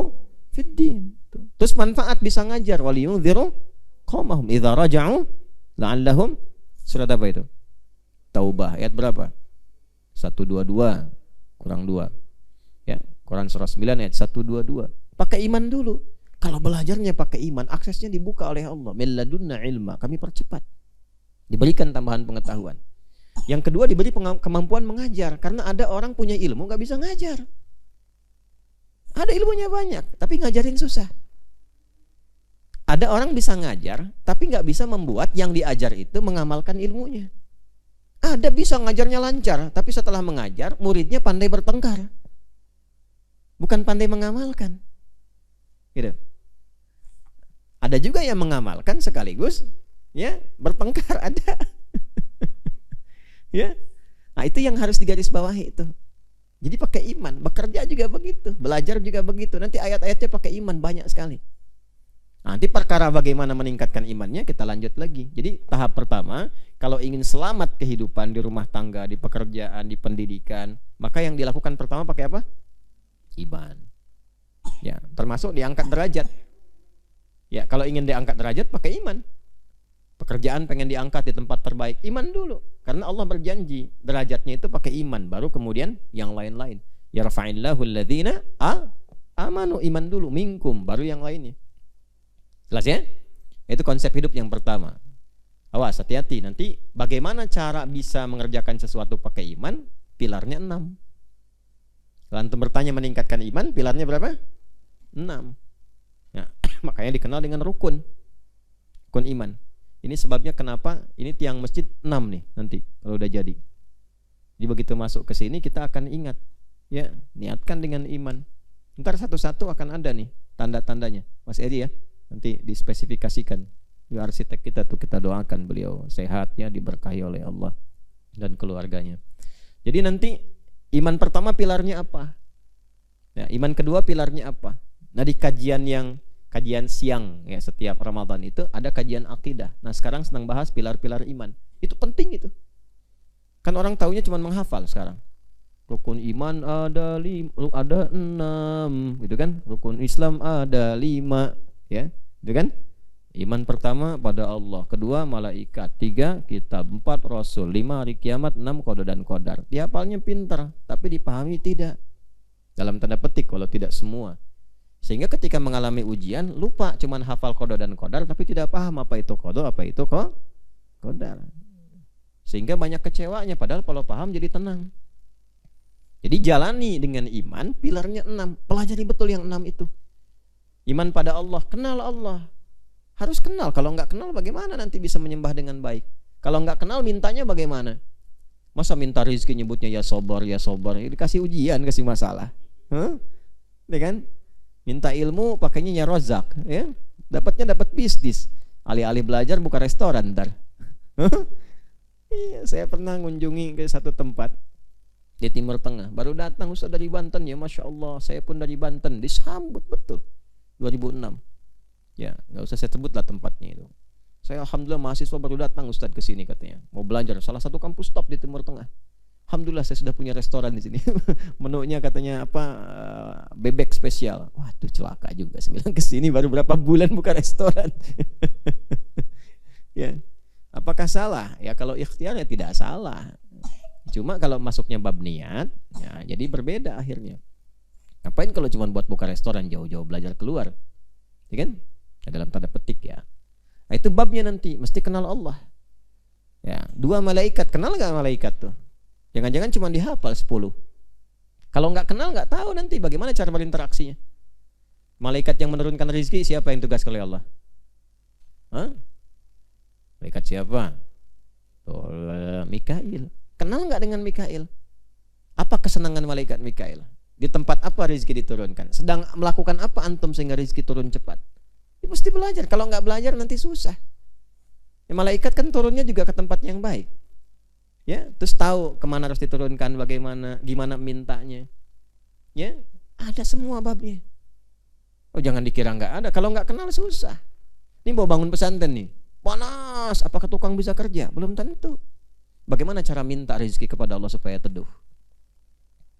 fiddin. Terus manfaat bisa ngajar, waliyunziru qaumahum idza raja'u la'allahum. Surat apa itu? Taubah ayat berapa? 122 kurang 2. Ya, Quran surah 9 ayat 122. Pakai iman dulu. Kalau belajarnya pakai iman, aksesnya dibuka oleh Allah. Min ladunna ilma, kami percepat. Diberikan tambahan pengetahuan. Yang kedua diberi kemampuan mengajar, karena ada orang punya ilmu nggak bisa ngajar. Ada ilmunya banyak, tapi ngajarin susah. Ada orang bisa ngajar, tapi nggak bisa membuat yang diajar itu mengamalkan ilmunya. Ada bisa ngajarnya lancar, tapi setelah mengajar, muridnya pandai bertengkar. Bukan pandai mengamalkan. Gitu. Ada juga yang mengamalkan sekaligus ya bertengkar, ada. Ya. Nah, itu yang harus digarisbawahi itu. Jadi pakai iman, bekerja juga begitu, belajar juga begitu. Nanti ayat-ayatnya pakai iman banyak sekali. Nanti perkara bagaimana meningkatkan imannya kita lanjut lagi. Jadi tahap pertama, kalau ingin selamat kehidupan di rumah tangga, di pekerjaan, di pendidikan, maka yang dilakukan pertama pakai apa? Iman. Ya, termasuk diangkat derajat. Ya, kalau ingin diangkat derajat pakai iman. Pekerjaan pengen diangkat di tempat terbaik, iman dulu. Karena Allah berjanji derajatnya itu pakai iman, baru kemudian yang lain-lain. Yarfa'illahu alladhina amanu, iman dulu, minkum, baru yang lainnya. Jelas ya? Itu konsep hidup yang pertama. Awas, hati-hati. Nanti bagaimana cara bisa mengerjakan sesuatu pakai iman? Pilarnya 6. Kalau antum bertanya meningkatkan iman, pilarnya berapa? 6. Ya, makanya dikenal dengan rukun iman. Ini sebabnya kenapa ini tiang masjid 6 nih nanti kalau udah jadi. Jadi begitu masuk ke sini kita akan ingat, ya, niatkan dengan iman. Ntar satu-satu akan ada nih tanda-tandanya. Mas Edi ya, nanti dispesifikasikan. Di arsitek kita tuh kita doakan beliau sehat ya, diberkahi oleh Allah dan keluarganya. Jadi nanti iman pertama pilarnya apa? Ya, iman kedua pilarnya apa? Nah, di kajian siang ya setiap Ramadan itu ada kajian akidah. Nah, sekarang sedang bahas pilar-pilar iman. Itu penting itu. Kan orang taunya cuma menghafal sekarang. Rukun iman ada 6, gitu kan? Rukun Islam ada 5, ya. Gitu kan? Iman pertama pada Allah, kedua malaikat, 3 kitab, 4 rasul, 5 hari kiamat, 6 qada dan qadar. Dihafalnya pintar, tapi dipahami tidak. Dalam tanda petik kalau tidak semua. Sehingga ketika mengalami ujian lupa, cuman hafal qada dan qadar tapi tidak paham apa itu qada, apa itu qadar. Sehingga banyak kecewanya, padahal kalau paham jadi tenang. Jadi jalani dengan iman, pilarnya 6, pelajari betul yang 6 itu. Iman pada Allah, kenal Allah. Harus kenal, kalau nggak kenal bagaimana nanti bisa menyembah dengan baik? Kalau nggak kenal mintanya bagaimana? Masa minta rezeki nyebutnya ya sobar, dikasih ujian, kasih masalah. Ya kan? Minta ilmu pakainya ya rozak, ya. Dapatnya dapat bisnis. Alih-alih belajar buka restoran ntar. Iya, saya pernah mengunjungi ke satu tempat di Timur Tengah. Baru datang Ustaz dari Banten, ya Masya Allah, saya pun dari Banten. Disambut betul. 2006. Ya, nggak usah saya sebut lah tempatnya itu. Saya alhamdulillah mahasiswa baru datang Ustaz ke sini katanya. Mau belajar salah satu kampus top di Timur Tengah. Alhamdulillah saya sudah punya restoran di sini. Menunya katanya apa? Bebek spesial. Waduh, celaka juga. Saya bilang ke sini baru berapa bulan buka restoran. Ya. Apakah salah? Ya kalau ikhtiar ya tidak salah. Cuma kalau masuknya bab niat, ya jadi berbeda akhirnya. Ngapain kalau cuma buat buka restoran jauh-jauh belajar keluar? Ya kan? Ya, dalam tanda petik ya. Nah, itu babnya nanti mesti kenal Allah. Ya, 2 malaikat, kenal nggak malaikat tuh? Jangan-jangan cuma dihafal 10. Kalau nggak kenal nggak tahu nanti bagaimana cara berinteraksinya. Malaikat yang menurunkan rezeki siapa yang tugas oleh Allah? Malaikat siapa? Mikail. Kenal nggak dengan Mikail? Apa kesenangan malaikat Mikail? Di tempat apa rezeki diturunkan? Sedang melakukan apa antum sehingga rezeki turun cepat? Itu mesti belajar. Kalau nggak belajar nanti susah. Ya, malaikat kan turunnya juga ke tempat yang baik. Ya, terus tahu kemana harus diturunkan, bagaimana, gimana mintanya. Ya, ada semua babnya. Oh, jangan dikira nggak ada. Kalau nggak kenal susah. Ini mau bangun pesantren nih, panas. Apakah tukang bisa kerja? Belum tentu. Bagaimana cara minta rezeki kepada Allah supaya teduh?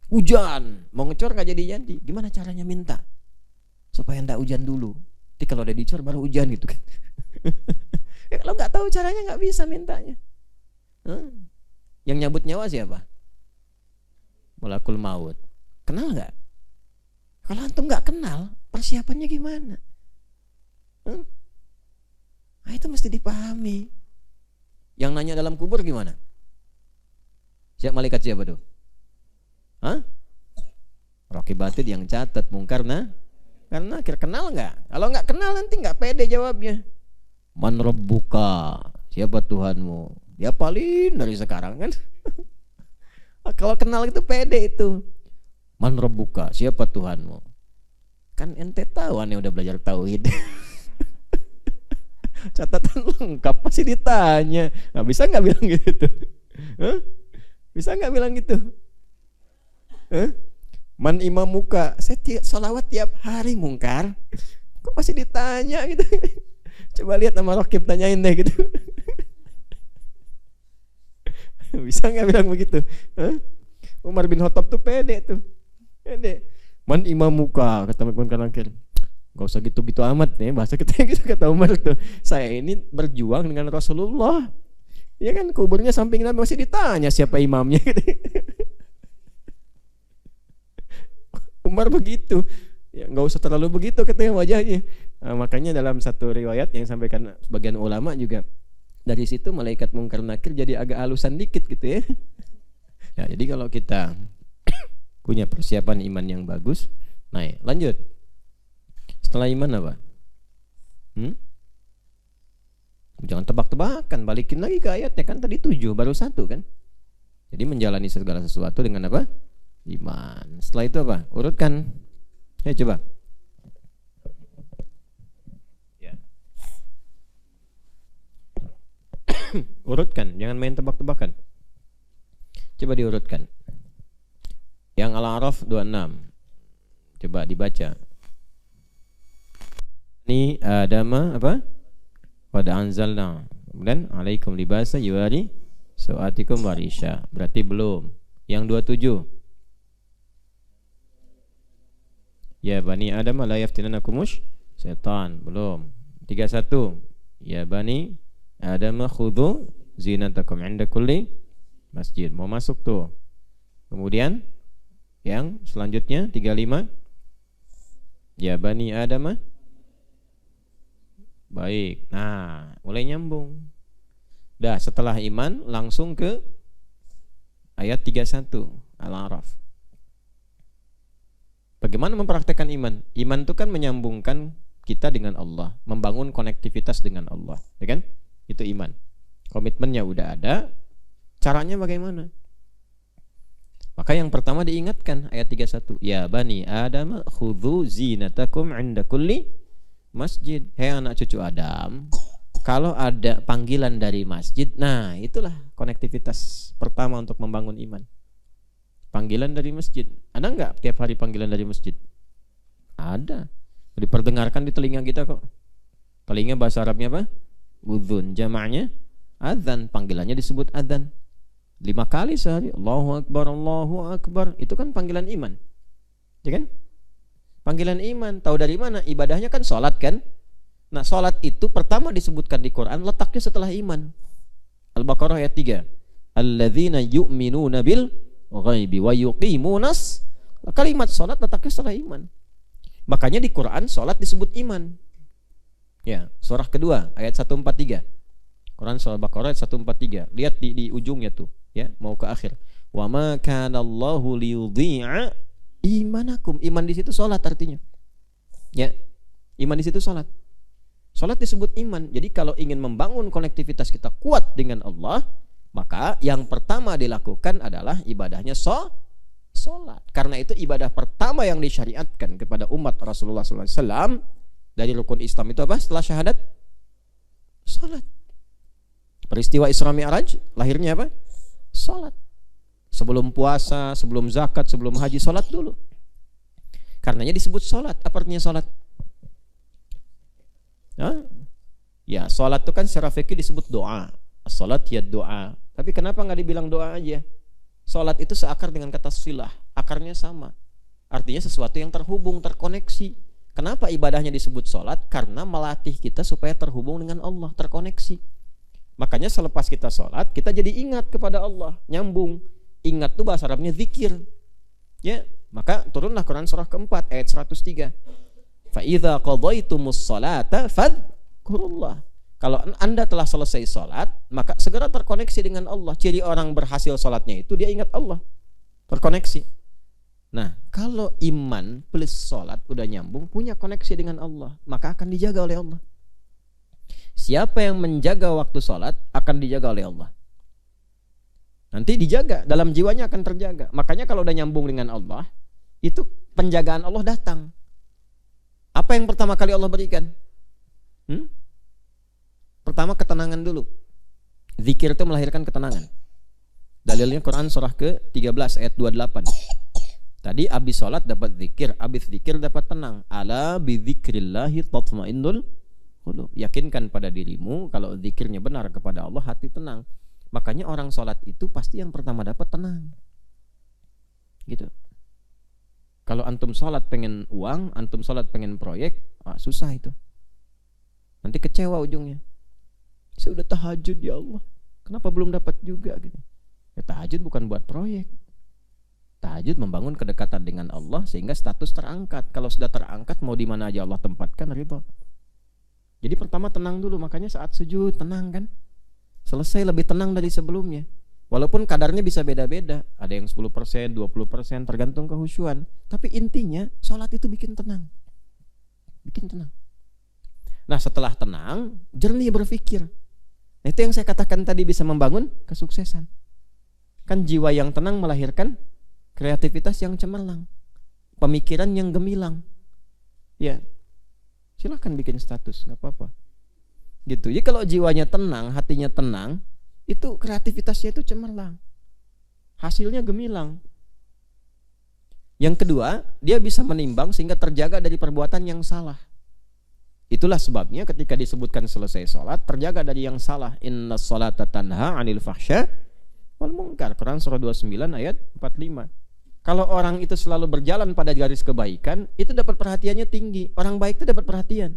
Hujan, mau ngecor nggak jadi-jadi. Gimana caranya minta supaya ndak hujan dulu? Nanti kalau ada dicor baru hujan gitu kan. Ya, kalau nggak tahu caranya nggak bisa mintanya. Yang nyabut nyawa siapa? Malakul maut. Kenal nggak? Kalau antum nggak kenal, persiapannya gimana? Nah, itu mesti dipahami. Yang nanya dalam kubur gimana? Siap malaikat siapa tuh? Raqib Atid yang catat mungkar karena kira kenal nggak? Kalau nggak kenal nanti nggak pede jawabnya. Man rabbuka, siapa Tuhanmu? Dia paling dari sekarang kan. Kalau kenal itu pede itu. Man rabbuka, siapa Tuhanmu? Kan ente tahu, aneh udah belajar tauhid. Catatan lengkap pasti ditanya. Nggak bisa nggak bilang gitu? Bisa nggak bilang gitu? Man imam muka, saya sholawat tiap hari mungkar. Kok masih ditanya gitu? Coba lihat sama Raqib, tanyain deh gitu. Bisa nggak bilang begitu? Umar bin Khattab tuh pede tuh, pede. Man imam muka, kata Mekon akhir. Gak usah gitu-gitu amat nih, bahasa kita gitu kata Umar tuh. Saya ini berjuang dengan Rasulullah. Ya kan, kuburnya samping Nabi, masih ditanya siapa imamnya gitu. Umar begitu, ya nggak usah terlalu begitu katanya wajahnya. Makanya dalam satu riwayat yang disampaikan sebagian ulama juga, dari situ malaikat mungkar nakir jadi agak halusan dikit gitu ya. Ya, jadi kalau kita punya persiapan iman yang bagus, naik. Lanjut. Setelah iman apa? Jangan tebak-tebakan, balikin lagi ke ayatnya, kan tadi 7 baru 1 kan. Jadi menjalani segala sesuatu dengan apa? Iman. Setelah itu apa? Urutkan. Ya coba. Ya. Urutkan, jangan main tebak-tebakan. Coba diurutkan. Yang Al-A'raf 26. Coba dibaca. Ini Adama apa? Qad anzalna. Kemudian alaikum libasa yuwari sawatikum warisha. Berarti belum. Yang 27. Ya bani Adam la yaftinanakumus setan, belum. 31. Ya bani Adam khudhu zinatakum 'inda kulli masjid. Mau masuk tuh. Kemudian yang selanjutnya 35. Ya bani Adam. Baik. Nah, mulai nyambung. Dah, setelah iman langsung ke ayat 31 Al-A'raf. Bagaimana mempraktekkan iman? Iman itu kan menyambungkan kita dengan Allah, membangun konektivitas dengan Allah, ya kan? Itu iman. Komitmennya udah ada, caranya bagaimana? Maka yang pertama diingatkan ayat 31, ya bani Adam khudhu zinatakum 'inda kulli masjid. Hei anak cucu Adam, kalau ada panggilan dari masjid, nah itulah konektivitas pertama untuk membangun iman. Panggilan dari masjid. Ada enggak tiap hari panggilan dari masjid? Ada. Diperdengarkan di telinga kita kok. Telinga bahasa Arabnya apa? Udhun. Jamaknya adzan. Panggilannya disebut adzan. 5 kali sehari. Allahu Akbar, Allahu Akbar. Itu kan panggilan iman. Ya kan? Panggilan iman. Tahu dari mana? Ibadahnya kan sholat kan? Nah, sholat itu pertama disebutkan di Quran, letaknya setelah iman. Al-Baqarah ayat 3. Alladzina yu'minuna bil ghaibi wa yuqimunas. Kalimat sholat letaknya setelah iman. Makanya di Quran sholat disebut iman. Ya, surah kedua ayat 143. Quran surah Baqarah ayat 143. Lihat di ujungnya tuh, ya, mau ke akhir. Wa ma kana Allahu liyudhi'a imanakum. Iman di situ sholat artinya. Ya, iman di situ sholat. Sholat disebut iman. Jadi kalau ingin membangun konektivitas kita kuat dengan Allah, maka yang pertama dilakukan adalah ibadahnya sholat. Karena itu ibadah pertama yang disyariatkan kepada umat Rasulullah SAW Dari rukun Islam itu apa? Setelah syahadat, salat. Peristiwa Isra Mi'raj, lahirnya apa? Salat. Sebelum puasa, sebelum zakat, sebelum haji, salat dulu. Karenanya disebut salat. Apa artinya salat? Ya, salat itu kan secara fikih disebut doa. Salat ya doa. Tapi kenapa nggak dibilang doa aja? Salat itu seakar dengan kata silah. Akarnya sama. Artinya sesuatu yang terhubung, terkoneksi. Kenapa ibadahnya disebut salat? Karena melatih kita supaya terhubung dengan Allah, terkoneksi. Makanya selepas kita salat, kita jadi ingat kepada Allah, nyambung. Ingat tuh bahasa Arabnya zikir. Ya, maka turunlah Quran surah keempat ayat 103. Fa idza qadaytumus salata fadhkurullah. Kalau Anda telah selesai salat, maka segera terkoneksi dengan Allah. Ciri orang berhasil salatnya itu dia ingat Allah, terkoneksi. Nah, kalau iman plus salat udah nyambung, punya koneksi dengan Allah, maka akan dijaga oleh Allah. Siapa yang menjaga waktu salat akan dijaga oleh Allah. Nanti dijaga, dalam jiwanya akan terjaga. Makanya kalau udah nyambung dengan Allah, itu penjagaan Allah datang. Apa yang pertama kali Allah berikan? Pertama ketenangan dulu. Zikir itu melahirkan ketenangan. Dalilnya Quran surah ke-13 ayat 28. Tadi habis sholat dapat zikir, habis zikir dapat tenang. Ala bidzikrillahi tatmainnul qulub. Yakinkan pada dirimu kalau zikirnya benar kepada Allah, hati tenang. Makanya orang sholat itu pasti yang pertama dapat tenang. Gitu. Kalau antum sholat pengen uang, antum sholat pengen proyek, susah itu. Nanti kecewa ujungnya. Saya udah tahajud ya Allah, kenapa belum dapat juga gitu. Ya, tahajud bukan buat proyek. Tahajud membangun kedekatan dengan Allah sehingga status terangkat. Kalau sudah terangkat, mau di mana aja Allah tempatkan, ridho. Jadi pertama tenang dulu. Makanya saat sujud tenang kan, selesai lebih tenang dari sebelumnya. Walaupun kadarnya bisa beda-beda, ada yang 10%, 20%, tergantung kehusyuan. Tapi intinya sholat itu bikin tenang, bikin tenang. Nah, setelah tenang, jernih berpikir. Nah, itu yang saya katakan tadi bisa membangun kesuksesan. Kan jiwa yang tenang melahirkan kreativitas yang cemerlang, pemikiran yang gemilang. Ya, silahkan bikin status, nggak apa-apa. Gitu. Jadi kalau jiwanya tenang, hatinya tenang, itu kreativitasnya itu cemerlang, hasilnya gemilang. Yang kedua, dia bisa menimbang sehingga terjaga dari perbuatan yang salah. Itulah sebabnya ketika disebutkan selesai sholat, terjaga dari yang salah. Inna sholata tanha anil fahsya wal munkar. Quran surah 29 ayat 45. Kalau orang itu selalu berjalan pada garis kebaikan, itu dapat perhatiannya tinggi. Orang baik itu dapat perhatian.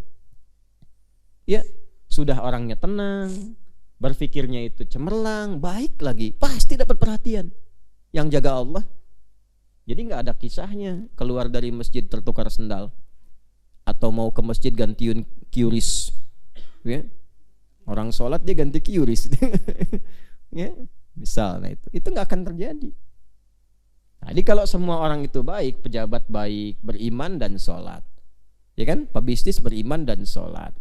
Ya, sudah orangnya tenang, berpikirnya itu cemerlang, baik lagi, pasti dapat perhatian. Yang jaga Allah. Jadi nggak ada kisahnya keluar dari masjid tertukar sendal, atau mau ke masjid gantiun QRIS, ya. Orang sholat dia ganti QRIS, ya. Misalnya itu nggak akan terjadi. Jadi kalau semua orang itu baik, pejabat baik, beriman dan sholat, ya kan, pebisnis beriman dan sholat,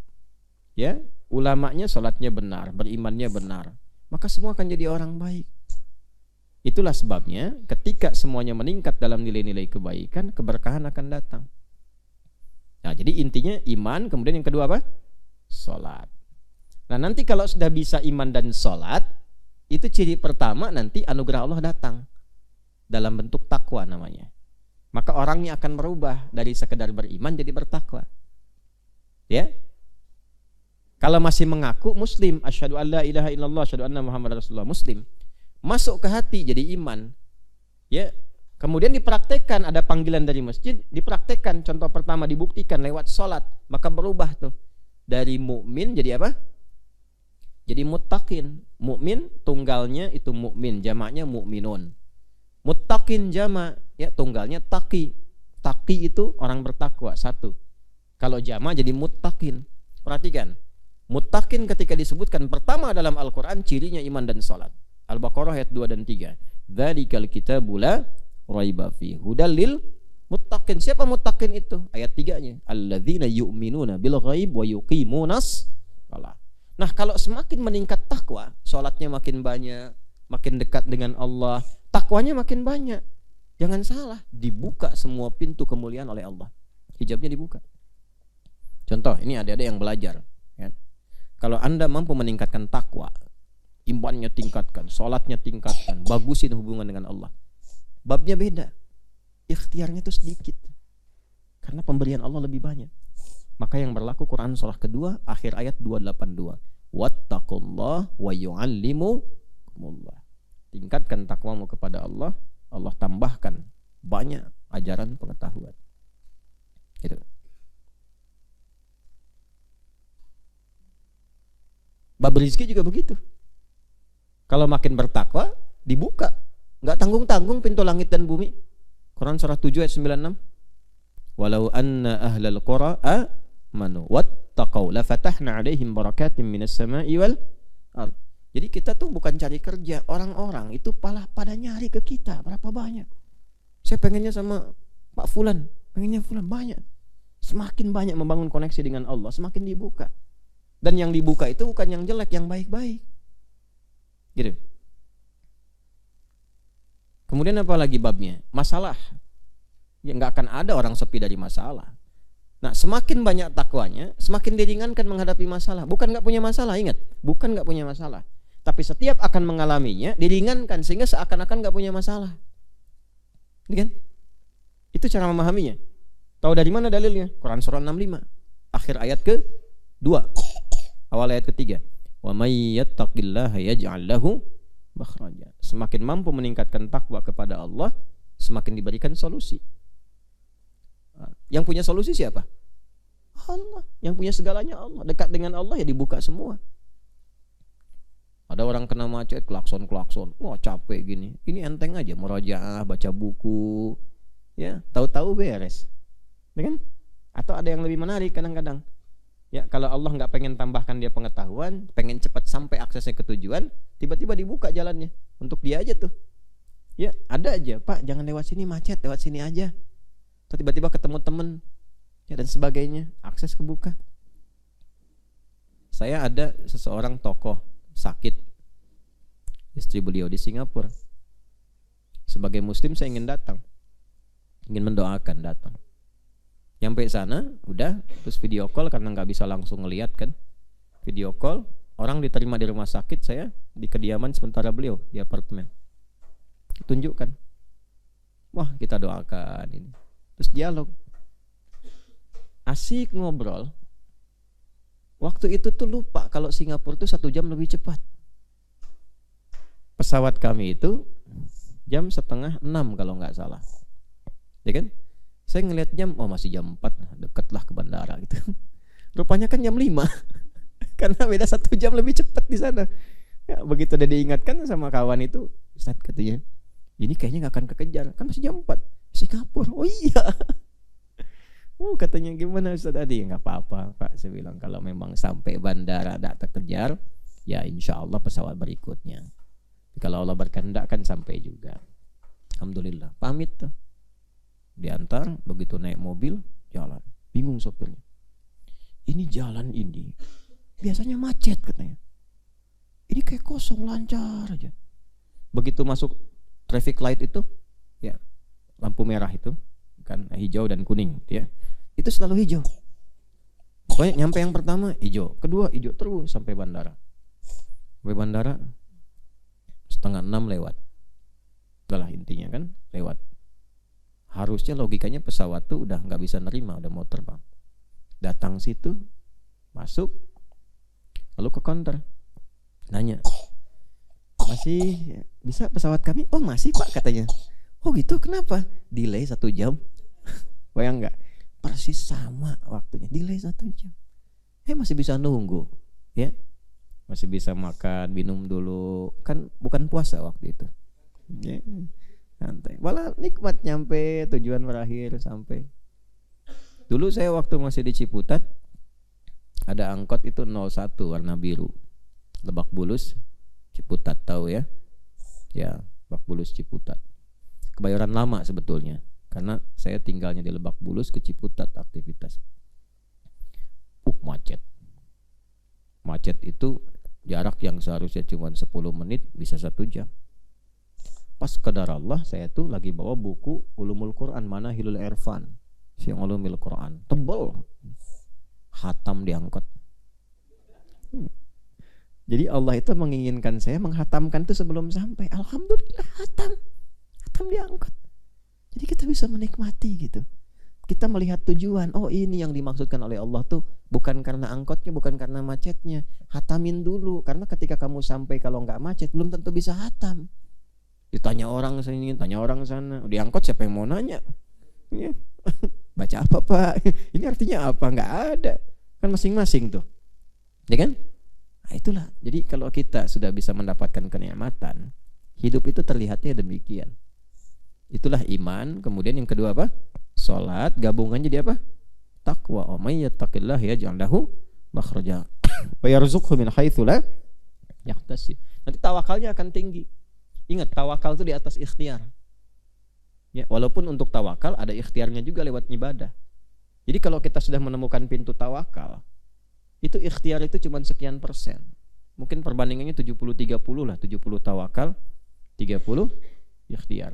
ya, ulamanya sholatnya benar, berimannya benar, maka semua akan jadi orang baik. Itulah sebabnya ketika semuanya meningkat dalam nilai-nilai kebaikan, keberkahan akan datang. Nah, jadi intinya iman, kemudian yang kedua apa? Sholat. Nah, nanti kalau sudah bisa iman dan sholat, itu ciri pertama nanti anugerah Allah datang dalam bentuk takwa namanya. Maka orangnya akan berubah dari sekedar beriman jadi bertakwa. Ya. Kalau masih mengaku muslim, asyhadu an la ilaha illallah, asyhadu anna muhammadar rasulullah, muslim. Masuk ke hati jadi iman. Ya. Kemudian dipraktekkan, ada panggilan dari masjid, dipraktekkan. Contoh pertama dibuktikan lewat sholat, maka berubah tuh dari mukmin jadi apa? Jadi muttaqin. Mukmin tunggalnya itu mukmin, jamaknya mukminun. Muttaqin jamak, ya, tunggalnya taqi. Taqi itu orang bertakwa, satu. Kalau jamak jadi muttaqin. Perhatikan, muttaqin ketika disebutkan pertama dalam Al-Quran, cirinya iman dan sholat. Al-Baqarah ayat 2 dan 3. Dzalikal kitabu la raiba fi hudal lil muttaqin. Siapa muttaqin itu? Ayat 3-nya. Alladzina yu'minuna bil ghaib wa yuqimunas shalah. Nah, kalau semakin meningkat takwa, salatnya makin banyak, makin dekat dengan Allah, takwanya makin banyak. Jangan salah, dibuka semua pintu kemuliaan oleh Allah. Hijabnya dibuka. Contoh, ini adik-adik yang belajar, ya. Kalau Anda mampu meningkatkan takwa, imannya tingkatkan, sholatnya tingkatkan, bagusin hubungan dengan Allah. Babnya beda, ikhtiarnya itu sedikit, karena pemberian Allah lebih banyak. Maka yang berlaku Quran surah kedua, akhir ayat 282. Wattaqullah wa yu'allimukumullah. Tingkatkan takwamu kepada Allah, Allah tambahkan banyak ajaran pengetahuan. Gitu. Bab rezeki juga begitu. Kalau makin bertakwa, dibuka. Nggak tanggung-tanggung pintu langit dan bumi. Quran surah 7 ayat 96. Walau anna ahlal qura amanu wattaqau la fatahna 'alaihim barakatim minas sama'i wal ard. Jadi kita tuh bukan cari kerja, orang-orang itu pada nyari ke kita. Berapa banyak? Saya pengennya sama Pak Fulan, pengennya Fulan, banyak. Semakin banyak membangun koneksi dengan Allah, semakin dibuka. Dan yang dibuka itu bukan yang jelek, yang baik-baik. Gitu. Kemudian apa lagi babnya? Masalah. Ya nggak akan ada orang sepi dari masalah. Nah, semakin banyak takwanya, semakin diringankan menghadapi masalah. Bukan nggak punya masalah, ingat, bukan nggak punya masalah. Tapi setiap akan mengalaminya diringankan sehingga seakan-akan nggak punya masalah. Ini kan? Itu cara memahaminya. Tahu dari mana dalilnya? Quran surah 65, akhir ayat ke-2, awal ayat ke-3. Wa may yattaqillaha yaj'al lahu makhraja. Semakin mampu meningkatkan takwa kepada Allah, semakin diberikan solusi. Yang punya solusi siapa? Allah. Yang punya segalanya Allah. Dekat dengan Allah ya dibuka semua. Ada orang kena macet, klakson-klakson. Wah, capek gini. Ini enteng aja, murojaah, baca buku. Ya, tahu-tahu beres. Ya kan? Atau ada yang lebih menarik kadang-kadang. Ya, kalau Allah nggak pengen tambahkan dia pengetahuan, pengen cepat sampai aksesnya ke tujuan, tiba-tiba dibuka jalannya untuk dia aja tuh. Ya, ada aja, Pak, jangan lewat sini, macet, lewat sini aja. Atau tiba-tiba ketemu temen, ya, dan sebagainya, akses kebuka. Saya ada seseorang tokoh sakit, istri beliau di Singapura. Sebagai muslim saya ingin datang, ingin mendoakan, datang. Nyampe sana, udah, terus video call karena nggak bisa langsung ngeliat kan. Video call, orang diterima di rumah sakit, saya di kediaman sementara beliau di apartemen. Tunjukkan, wah kita doakan ini. Terus dialog, asik ngobrol. Waktu itu tuh lupa kalau Singapura tuh 1 jam lebih cepat. Pesawat kami itu jam 5:30 kalau nggak salah, ya kan? Saya ngelihat jam, oh masih jam 4, deket lah ke bandara gitu. Rupanya kan jam 5, karena beda 1 jam lebih cepat di sana. Ya, begitu udah diingatkan sama kawan itu, Ustaz katanya, ini kayaknya nggak akan kekejar, kan masih jam 4, Singapura. Oh iya. Katanya gimana Ustaz tadi? Nggak apa-apa Pak, saya bilang kalau memang sampai bandara tak terkejar, ya insya Allah pesawat berikutnya. Kalau Allah berkehendak kan sampai juga. Alhamdulillah, pamit tuh. Diantar, begitu naik mobil, jalan. Bingung sopirnya. Ini jalan ini biasanya macet katanya. Ini kayak kosong, lancar aja. Begitu masuk traffic light itu, ya lampu merah itu, kan hijau dan kuning, ya. Itu selalu hijau. Pokoknya nyampe yang pertama hijau, kedua hijau terus sampai bandara. Sampai bandara 5:30 lewat. Itulah intinya kan, lewat. Harusnya logikanya pesawat tuh udah nggak bisa nerima, udah mau terbang. Datang situ, masuk, lalu ke counter, nanya, masih bisa pesawat kami? Oh masih Pak katanya. Oh gitu, kenapa? Delay 1 jam. Bayang nggak? Persis sama waktunya, delay 1 jam. Masih bisa nunggu, ya, masih bisa makan, minum dulu. Kan bukan puasa waktu itu. Ya. Santai, malah nikmat nyampe tujuan berakhir sampai. Dulu saya waktu masih di Ciputat, ada angkot itu 01 warna biru, Lebak Bulus Ciputat, tahu ya? Ya, Lebak Bulus Ciputat. Kebayoran lama sebetulnya, karena saya tinggalnya di Lebak Bulus ke Ciputat aktivitas. Macet. Macet itu jarak yang seharusnya cuma 10 menit bisa 1 jam. Pas qadar Allah, saya tuh lagi bawa buku Ulumul Quran, Manahilul Irfan fi Ulumil Quran, tebel, Hatam diangkut. Jadi Allah itu menginginkan saya menghatamkan itu sebelum sampai. Alhamdulillah hatam diangkut. Jadi kita bisa menikmati gitu. Kita melihat tujuan. Oh, ini yang dimaksudkan oleh Allah tuh bukan karena angkotnya, bukan karena macetnya. Hatamin dulu, karena ketika kamu sampai kalau nggak macet belum tentu bisa hatam. Ditanya orang sini, tanya orang sana. Diangkot siapa yang mau nanya? Ya. Baca apa Pak? Ini artinya apa? Nggak ada. Kan masing-masing tuh. Ya kan? Nah, itulah. Jadi kalau kita sudah bisa mendapatkan kenikmatan, hidup itu terlihatnya demikian. Itulah iman. Kemudian yang kedua apa? Salat. Gabungan jadi apa? Taqwa. May yattaqillaha yaj'al lahu makhraja wa yarzuqhu min haitsu la yahtasib. Nanti tawakalnya akan tinggi. Ingat, tawakal itu di atas ikhtiar. Ya, walaupun untuk tawakal ada ikhtiarnya juga lewat ibadah. Jadi kalau kita sudah menemukan pintu tawakal, itu ikhtiar itu cuma sekian persen. Mungkin perbandingannya 70-30 lah, 70 tawakal, 30 ikhtiar.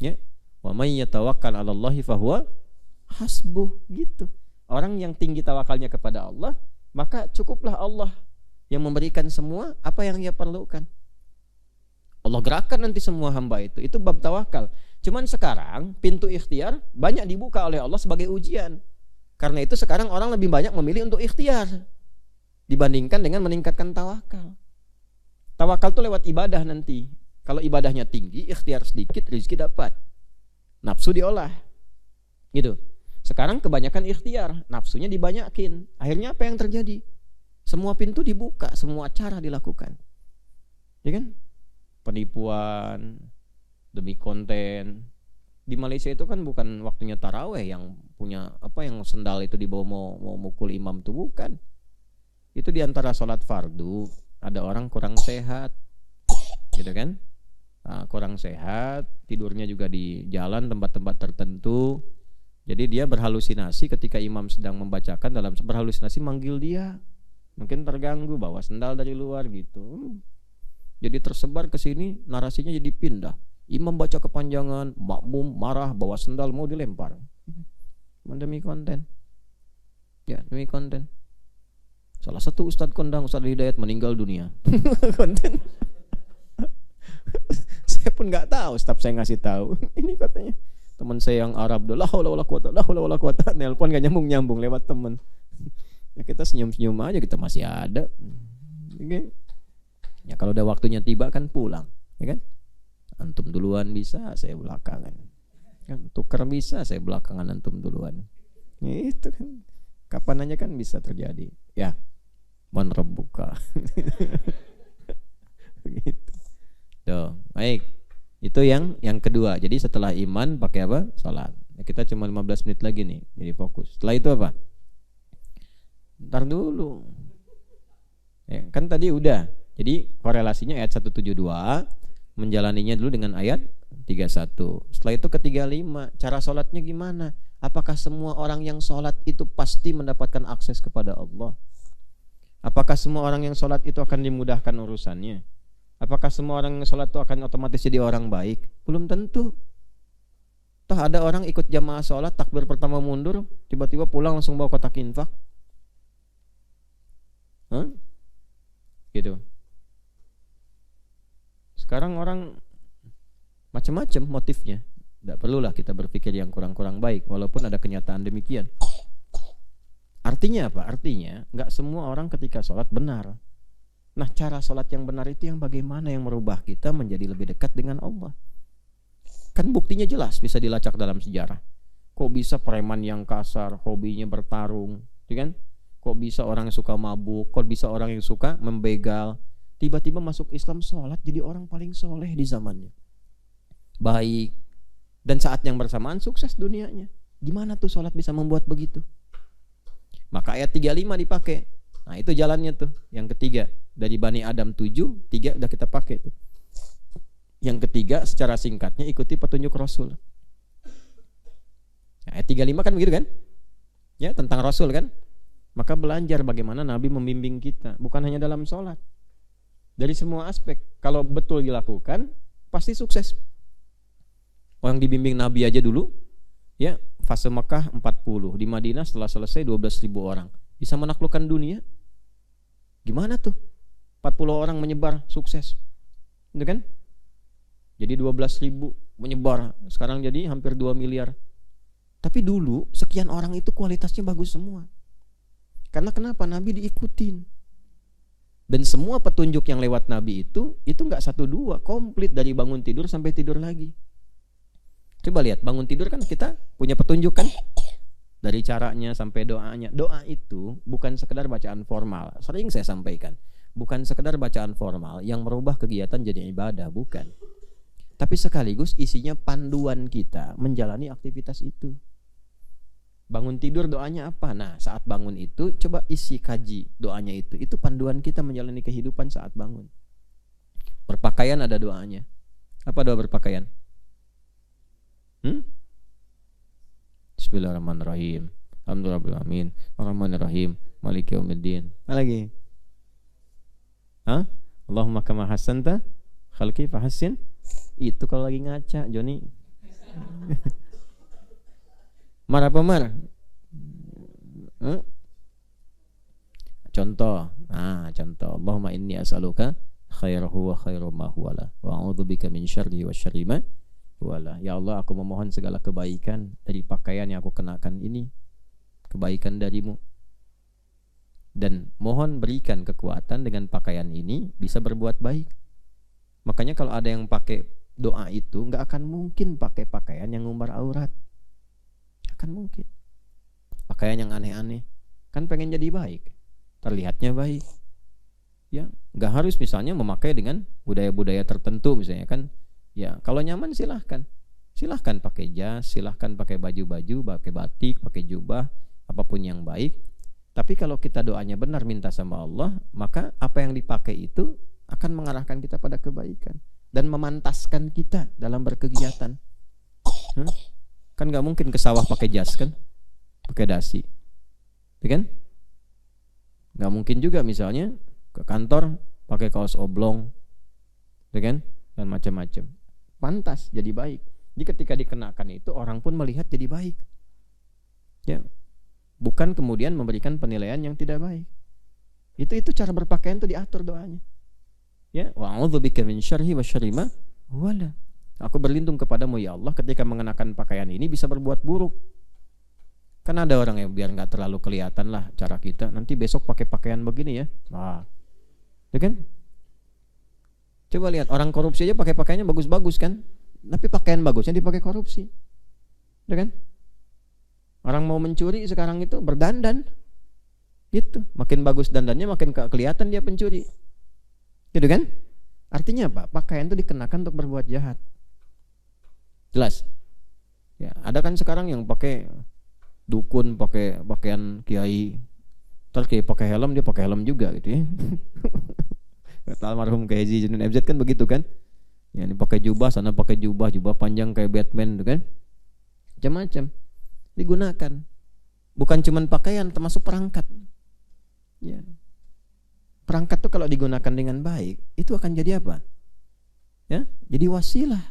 Ya. Wa may yatawakkal 'alallahi fahuwa hasbuh, gitu. Orang yang tinggi tawakalnya kepada Allah, maka cukuplah Allah yang memberikan semua apa yang ia perlukan. Allah gerakkan nanti semua hamba itu. Itu bab tawakal. Cuman sekarang pintu ikhtiar banyak dibuka oleh Allah sebagai ujian. Karena itu sekarang orang lebih banyak memilih untuk ikhtiar dibandingkan dengan meningkatkan tawakal. Tawakal itu lewat ibadah nanti. Kalau ibadahnya tinggi, ikhtiar sedikit, rezeki dapat. Nafsu diolah. Gitu. Sekarang kebanyakan ikhtiar, nafsunya dibanyakin. Akhirnya apa yang terjadi? Semua pintu dibuka, semua cara dilakukan. Ya kan? Penipuan demi konten. Di Malaysia itu kan bukan waktunya taraweh yang punya apa, yang sendal itu dibawa mau mukul imam itu bukan. Itu diantara sholat fardu ada orang kurang sehat, gitu kan? Nah, kurang sehat, tidurnya juga di jalan tempat-tempat tertentu. Jadi dia berhalusinasi ketika imam sedang membacakan, dalam berhalusinasi manggil dia. Mungkin terganggu bawa sendal dari luar gitu. Jadi tersebar ke sini, narasinya jadi pindah. Imam baca kepanjangan, makmum marah, bawa sendal mau dilempar. Demi konten. Ya, demi konten. Salah satu ustadz kondang, Ustadz Hidayat, meninggal dunia. Konten. Saya pun nggak tahu, staf saya ngasih tahu. Ini katanya teman saya yang Arab, la haula wala quwata, nelpon nggak nyambung lewat teman. Ya, kita senyum-senyum aja, kita masih ada. Okay. Ya kalau udah waktunya tiba kan pulang, ya kan? Antum duluan bisa, saya belakangan. Kan tukar bisa, saya belakangan, antum duluan. Ya, itu kan. Kapan aja kan bisa terjadi. Ya. Man rabbuka. Begitu. Tuh, baik. Itu yang kedua. Jadi setelah iman pakai apa? Salat. Ya, kita cuma 15 menit lagi nih, jadi fokus. Setelah itu apa? Ntar dulu. Ya, kan tadi udah. Jadi korelasinya ayat 172, menjalaninya dulu dengan ayat 31. Setelah itu ke 35, cara sholatnya gimana? Apakah semua orang yang sholat itu pasti mendapatkan akses kepada Allah? Apakah semua orang yang sholat itu akan dimudahkan urusannya? Apakah semua orang yang sholat itu akan otomatis jadi orang baik? Belum tentu. Toh ada orang ikut jamaah sholat, takbir pertama mundur, tiba-tiba pulang langsung bawa kotak infak. Gitu. Sekarang orang macam-macam motifnya. Tidak perlulah kita berpikir yang kurang-kurang baik, walaupun ada kenyataan demikian. Artinya apa? Artinya nggak semua orang ketika sholat benar. Nah, cara sholat yang benar itu yang bagaimana yang merubah kita menjadi lebih dekat dengan Allah. Kan buktinya jelas, bisa dilacak dalam sejarah. Kok bisa preman yang kasar, hobinya bertarung, kan? Kok bisa orang yang suka mabuk, kok bisa orang yang suka membegal, tiba-tiba masuk Islam, sholat jadi orang paling soleh di zamannya. Baik. Dan saat yang bersamaan sukses dunianya. Gimana tuh sholat bisa membuat begitu? Maka ayat 35 dipakai. Nah itu jalannya tuh. Yang ketiga, dari Bani Adam 7, 3 udah kita pakai tuh. Yang ketiga secara singkatnya ikuti petunjuk Rasul. Nah, ayat 35 kan begitu kan? Ya, tentang Rasul kan? Maka belajar bagaimana Nabi membimbing kita. Bukan hanya dalam sholat. Dari semua aspek. Kalau betul dilakukan, pasti sukses. Orang dibimbing Nabi aja dulu, ya, fase Mekah 40, di Madinah setelah selesai 12.000 orang. bisa menaklukkan dunia. Gimana tuh? 40 orang menyebar, sukses. Itu kan? Jadi 12.000 menyebar, sekarang jadi hampir 2 miliar. Tapi dulu sekian orang itu kualitasnya bagus semua. Karena kenapa? Nabi diikutin. Dan semua petunjuk yang lewat Nabi itu nggak 1-2, komplit dari bangun tidur sampai tidur lagi. Coba lihat, bangun tidur kan kita punya petunjuk kan? Dari caranya sampai doanya. Doa itu bukan sekedar bacaan formal. Sering saya sampaikan, bukan sekedar bacaan formal yang merubah kegiatan jadi ibadah, bukan. Tapi sekaligus isinya panduan kita menjalani aktivitas itu. Bangun tidur doanya apa? Nah, saat bangun itu coba isi kaji doanya itu. Itu panduan kita menjalani kehidupan saat bangun. Berpakaian ada doanya. Apa doa berpakaian? Bismillahirrahmanirrahim. Alhamdulillahirrahmanirrahim. Ar-Rahmanirrahim. Maliki yaumiddin. Apa lagi? Allahumma kama hasanta khalqi fahassin. Itu kalau lagi ngaca, Joni. Mar apa mar? Contoh. Contoh. Allahumma inni as'aluka khairahu wa khairu ma huwala wa a'udzubika min syarri wa syarri ma huwala. Ya Allah, aku memohon segala kebaikan dari pakaian yang aku kenakan ini, kebaikan darimu. Dan mohon berikan kekuatan dengan pakaian ini bisa berbuat baik. Makanya kalau ada yang pakai doa itu, nggak akan mungkin pakai pakaian yang ngumbar aurat. Akan mungkin pakaian yang aneh-aneh, kan pengen jadi baik, terlihatnya baik, ya nggak harus misalnya memakai dengan budaya-budaya tertentu misalnya kan, ya kalau nyaman silahkan pakai jas, silahkan pakai baju-baju, pakai batik, pakai jubah, apapun yang baik. Tapi kalau kita doanya benar minta sama Allah, maka apa yang dipakai itu akan mengarahkan kita pada kebaikan dan memantaskan kita dalam berkegiatan. Kan nggak mungkin ke sawah pakai jas kan, pakai dasi, ya kan? Nggak mungkin juga misalnya ke kantor pakai kaos oblong, ya kan? Dan macam-macam. Pantas jadi baik. Jadi ketika dikenakan itu orang pun melihat jadi baik, ya. Bukan kemudian memberikan penilaian yang tidak baik. Itu cara berpakaian itu diatur doanya. Ya, wa'udzubika min syarri wa syarri ma huwala. Aku berlindung kepadamu ya Allah ketika mengenakan pakaian ini bisa berbuat buruk. Kan ada orang yang biar nggak terlalu kelihatan lah cara kita, nanti besok pakai pakaian begini ya. Ya kan? Coba lihat orang korupsi aja pakai pakaiannya bagus-bagus kan, tapi pakaian bagusnya dipakai korupsi. Ya kan? Orang mau mencuri sekarang itu berdandan. Gitu. Makin bagus dandannya makin kelihatan dia pencuri. Gitu kan? Artinya apa? Pakaian itu dikenakan untuk berbuat jahat. Jelas? Ya, ada kan sekarang yang pakai dukun, pakai pakaian kiai. Terus kayak pakai helm, dia pakai helm juga gitu ya. Kata almarhum Kiai Haji Junun FZ kan begitu kan? Ya, ini pakai jubah, sana pakai jubah panjang kayak Batman gitu kan? Macam-macam digunakan. Bukan cuman pakaian, termasuk perangkat. Ya. Perangkat tuh kalau digunakan dengan baik, itu akan jadi apa? Ya, jadi wasilah.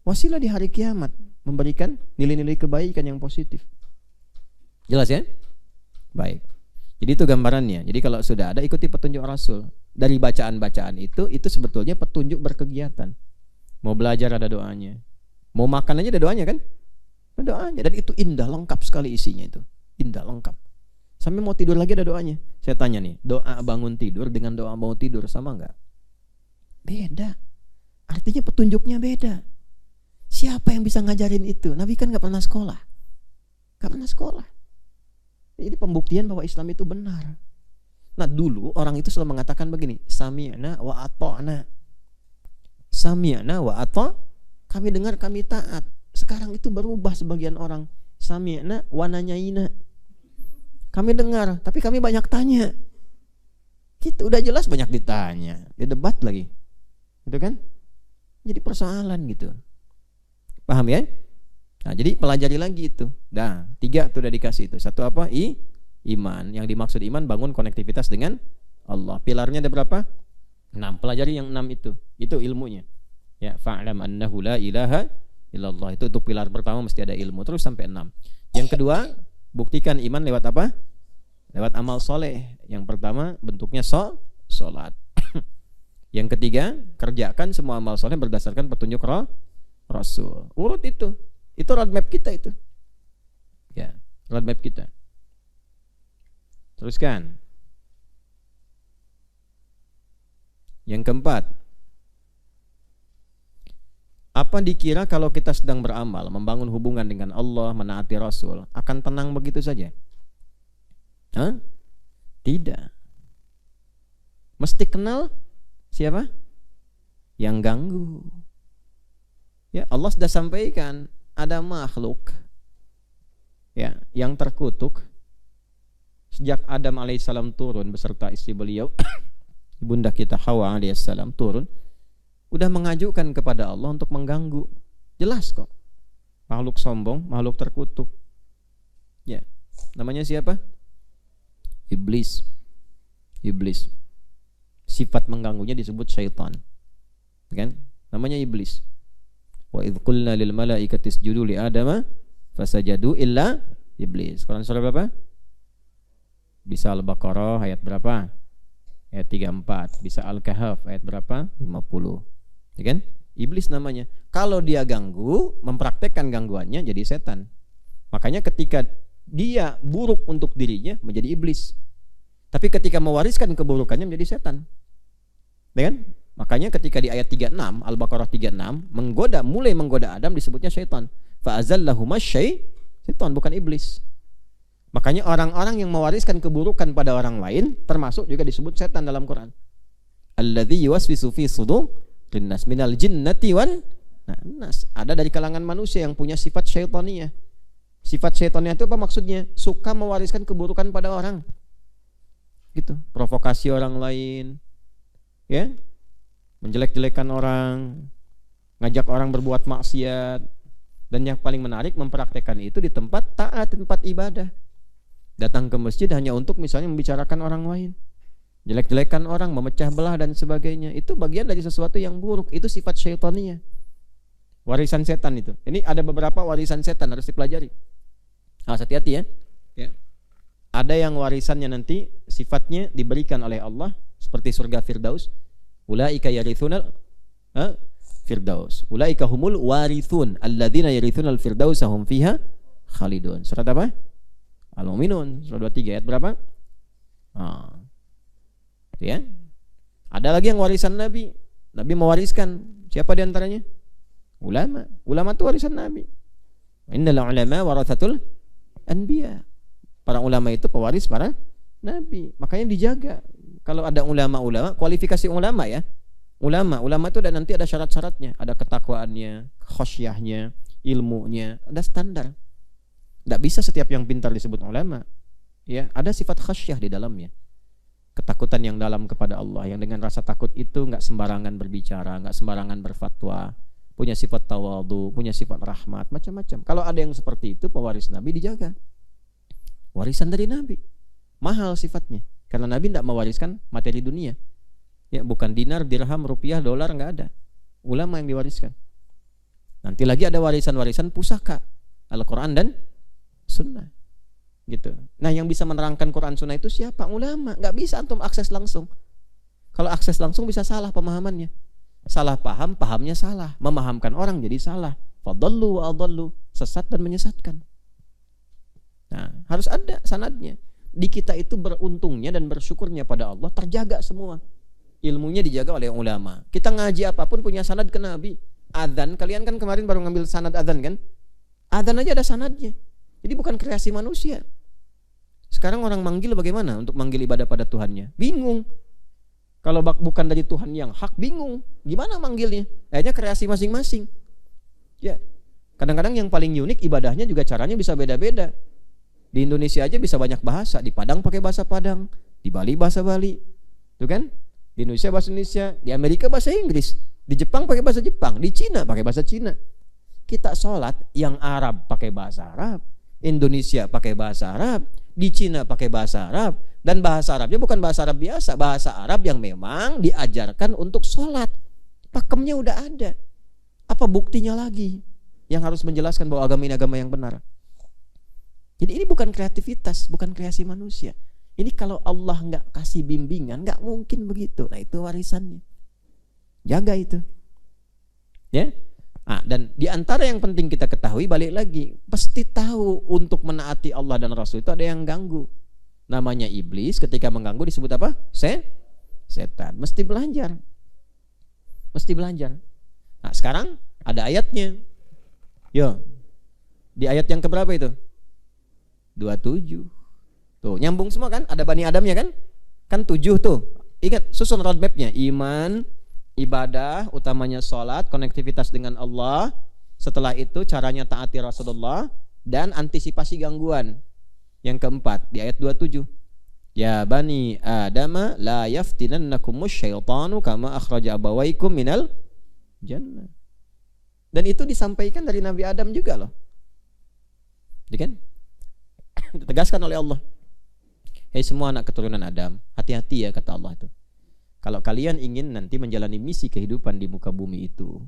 Wasilah di hari kiamat, memberikan nilai-nilai kebaikan yang positif. Jelas ya? Baik. Jadi itu gambarannya. Jadi kalau sudah ada, ikuti petunjuk Rasul. Dari bacaan-bacaan itu sebetulnya petunjuk berkegiatan. Mau belajar ada doanya. Mau makan aja ada doanya kan? Ada doanya. Dan itu indah, lengkap sekali isinya itu. Indah, lengkap. Sampai mau tidur lagi ada doanya. Saya tanya nih, doa bangun tidur dengan doa mau tidur sama enggak? Beda. Artinya petunjuknya beda. Siapa yang bisa ngajarin itu? Nabi kan gak pernah sekolah. Gak pernah sekolah. Jadi pembuktian bahwa Islam itu benar. Nah dulu orang itu selalu mengatakan begini, sami'na wa ata'na. Sami'na wa ata', kami dengar kami taat. Sekarang itu berubah sebagian orang. Sami'na wa nanyaina. Kami dengar, tapi kami banyak tanya. Gitu, udah jelas banyak ditanya. Dia debat lagi. Gitu kan? Jadi persoalan gitu. Paham ya? Nah, jadi pelajari lagi itu. Nah, 3 tuh udah dikasih itu. Satu apa? Iman. Yang dimaksud iman bangun konektivitas dengan Allah. Pilarnya ada berapa? 6. Pelajari yang 6 itu. Itu ilmunya. Ya, fa'lam annahu la ilaha illallah. Itu pilar pertama mesti ada ilmu terus sampai 6. Yang kedua, buktikan iman lewat apa? lewat amal soleh. Yang pertama bentuknya sholat. Yang ketiga, kerjakan semua amal soleh berdasarkan petunjuk Rasul. Urut itu roadmap kita itu. Ya, roadmap kita. Teruskan. Yang keempat, apa dikira kalau kita sedang beramal, membangun hubungan dengan Allah, menaati Rasul, akan tenang begitu saja? Tidak. Mesti kenal siapa? Yang ganggu. Ya, Allah sudah sampaikan ada makhluk ya yang terkutuk sejak Adam alaihissalam turun beserta istri beliau ibunda kita Hawa alaihissalam turun, udah mengajukan kepada Allah untuk mengganggu. Jelas kok. Makhluk sombong, makhluk terkutuk. Ya, namanya siapa? Iblis. Sifat mengganggunya disebut syaitan. Kan? Namanya iblis. Wa idz qulna lil malaikati isjudu li adama fasajadu illa iblis. Quran surah berapa? Bisa Al-Baqarah ayat berapa? Ayat 34. Bisa Al-Kahf ayat berapa? 50. Ya kan? Iblis namanya. Kalau dia ganggu, mempraktekkan gangguannya jadi setan. Makanya ketika dia buruk untuk dirinya menjadi iblis. Tapi ketika mewariskan keburukannya menjadi setan. Ya kan? Makanya ketika di ayat 36 Al-Baqarah 36 mulai menggoda Adam disebutnya syaitan. Fa'azallahuma syaitan, bukan iblis. Makanya orang-orang yang mewariskan keburukan pada orang lain termasuk juga disebut setan dalam Quran. Alladzi yuwaswisu fi sudurin nas minal jinnati wan nas. Ada dari kalangan manusia yang punya sifat syaitaniyah. Sifat syaitaniyah itu apa maksudnya? Suka mewariskan keburukan pada orang. Gitu, provokasi orang lain. Ya. Menjelek-jelekan orang, ngajak orang berbuat maksiat, dan yang paling menarik mempraktekkan itu di tempat taat, tempat ibadah. Datang ke masjid hanya untuk misalnya membicarakan orang lain, jelek-jelekan orang, memecah belah dan sebagainya. Itu bagian dari sesuatu yang buruk. Itu sifat syaitaniyah, warisan setan itu. Ini ada beberapa warisan setan harus dipelajari. Hati-hati ya. Ada yang warisannya nanti sifatnya diberikan oleh Allah seperti surga Firdaus. Ulaika yarithunal Firdaus. Ulaika humul warithun alladzina yarithunal firdausa hum fiha khalidun. Surat apa? Al-Mu'minun surah 23 ayat berapa? Ya. Ada lagi yang warisan Nabi. Nabi mewariskan. Siapa di antaranya? Ulama. Ulama itu warisan Nabi. Innal ulama warathatul anbiya. Para ulama itu pewaris para nabi. Makanya dijaga. Kalau ada ulama-ulama, kualifikasi ulama ya. Ulama itu dan nanti ada syarat-syaratnya, ada ketakwaannya, khosyahnya, ilmunya, ada standar. Tidak bisa setiap yang pintar disebut ulama. Ya, ada sifat khasyah di dalamnya. Ketakutan yang dalam kepada Allah, yang dengan rasa takut itu enggak sembarangan berbicara, enggak sembarangan berfatwa, punya sifat tawadhu, punya sifat rahmat, macam-macam. Kalau ada yang seperti itu, pewaris Nabi dijaga. Warisan dari Nabi. Mahal sifatnya. Karena Nabi tidak mewariskan materi dunia. Ya, bukan dinar, dirham, rupiah, dolar, enggak ada. Ulama yang diwariskan. Nanti lagi ada warisan-warisan pusaka, Al-Quran dan Sunnah. Gitu. Nah, yang bisa menerangkan Quran Sunnah itu siapa? Ulama. Enggak bisa antum akses langsung. Kalau akses langsung bisa salah pemahamannya. Salah paham, pahamnya salah. Memahamkan orang jadi salah. Fadallu wa adallu. Sesat dan menyesatkan. Nah, harus ada sanadnya. Di kita itu beruntungnya dan bersyukurnya pada Allah terjaga semua. Ilmunya dijaga oleh ulama. Kita ngaji apapun punya sanad ke Nabi. Adzan, kalian kan kemarin baru ngambil sanad adzan kan? Adzan aja ada sanadnya. Jadi bukan kreasi manusia. Sekarang orang manggil bagaimana untuk manggil ibadah pada Tuhannya? Bingung. Kalau bukan dari Tuhan yang hak, bingung. Gimana manggilnya? Akhirnya kreasi masing-masing. Ya. Kadang-kadang yang paling unik ibadahnya juga caranya bisa beda-beda. Di Indonesia aja bisa banyak bahasa. Di Padang pakai bahasa Padang, di Bali bahasa Bali, tuh kan? Di Indonesia bahasa Indonesia, di Amerika bahasa Inggris, di Jepang pakai bahasa Jepang, di Cina pakai bahasa Cina. Kita sholat yang Arab pakai bahasa Arab, Indonesia pakai bahasa Arab, di Cina pakai bahasa Arab, dan bahasa Arabnya bukan bahasa Arab biasa, bahasa Arab yang memang diajarkan untuk sholat. Pakemnya udah ada. Apa buktinya lagi yang harus menjelaskan bahwa agama ini agama yang benar? Jadi ini bukan kreativitas, bukan kreasi manusia. Ini kalau Allah nggak kasih bimbingan, nggak mungkin begitu. Nah itu warisannya. Jaga itu. Ya. Dan di antara yang penting kita ketahui, balik lagi, pasti tahu untuk menaati Allah dan Rasul itu ada yang ganggu. Namanya iblis, ketika mengganggu disebut apa? Setan. Mesti belajar. Mesti belajar. Nah sekarang ada ayatnya. Yo, di ayat yang keberapa itu? 27. Tuh, nyambung semua kan? Ada Bani Adamnya kan? Kan 7 tuh. Ingat, susun roadmapnya. Iman, ibadah, utamanya sholat, konektivitas dengan Allah. Setelah itu caranya taati Rasulullah dan antisipasi gangguan. Yang keempat, di ayat 27. Ya Bani Adama la yaftinannakumus syaitanu kama akhraja abawaikum minal jannah. Dan itu disampaikan dari Nabi Adam juga loh. Ya kan? Ditegaskan oleh Allah. Hei semua anak keturunan Adam, hati-hati ya kata Allah itu. Kalau kalian ingin nanti menjalani misi kehidupan di muka bumi itu,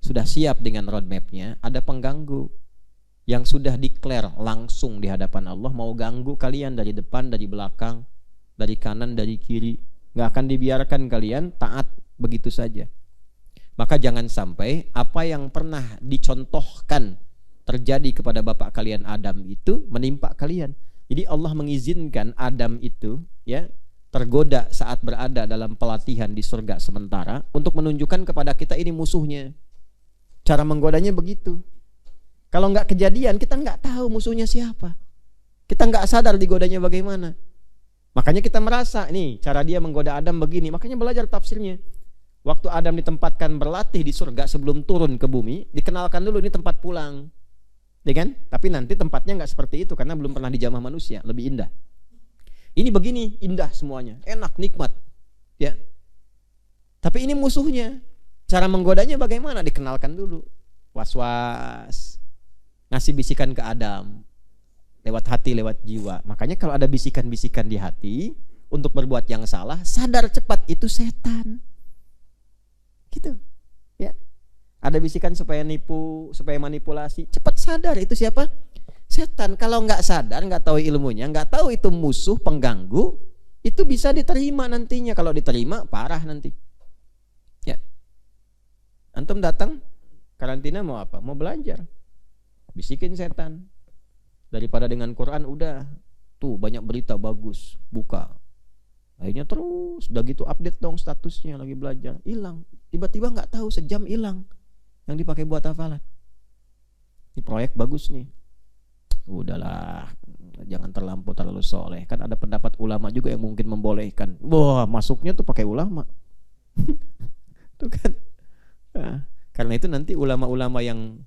sudah siap dengan roadmapnya, ada pengganggu yang sudah declare langsung di hadapan Allah, mau ganggu kalian dari depan, dari belakang, dari kanan, dari kiri. Gak akan dibiarkan kalian taat begitu saja. Maka jangan sampai apa yang pernah dicontohkan terjadi kepada bapak kalian Adam itu menimpa kalian. Jadi Allah mengizinkan Adam itu ya tergoda saat berada dalam pelatihan di surga sementara untuk menunjukkan kepada kita ini musuhnya. Cara menggodanya begitu. Kalau nggak kejadian kita nggak tahu musuhnya siapa. Kita nggak sadar digodanya bagaimana. Makanya kita merasa nih cara dia menggoda Adam begini. Makanya belajar tafsirnya. Waktu Adam ditempatkan berlatih di surga sebelum turun ke bumi, dikenalkan dulu ini tempat pulang. Ya kan? Tapi nanti tempatnya nggak seperti itu karena belum pernah dijamah manusia, lebih indah. Ini begini, indah semuanya, enak, nikmat. Ya. Tapi ini musuhnya. Cara menggodanya bagaimana? Dikenalkan dulu. Was-was. Ngasih bisikan ke Adam. Lewat hati, lewat jiwa. Makanya kalau ada bisikan-bisikan di hati untuk berbuat yang salah, sadar cepat itu setan. Gitu. Ya. Ada bisikan supaya nipu, supaya manipulasi, cepat sadar itu siapa? Setan. Kalau nggak sadar, nggak tahu ilmunya, nggak tahu itu musuh pengganggu, itu bisa diterima nantinya. Kalau diterima parah nanti. Ya. Antum datang karantina mau apa? Mau belajar. Bisikin setan. Daripada dengan Quran udah tuh banyak berita bagus, buka. Akhirnya terus udah gitu update dong statusnya lagi belajar, hilang. Tiba-tiba nggak tahu sejam hilang yang dipakai buat hafalan. Ini proyek bagus nih. Udahlah, jangan terlalu soleh. Kan ada pendapat ulama juga yang mungkin membolehkan. Wah, masuknya tuh pakai ulama. Tuh kan. Nah, karena itu nanti ulama-ulama yang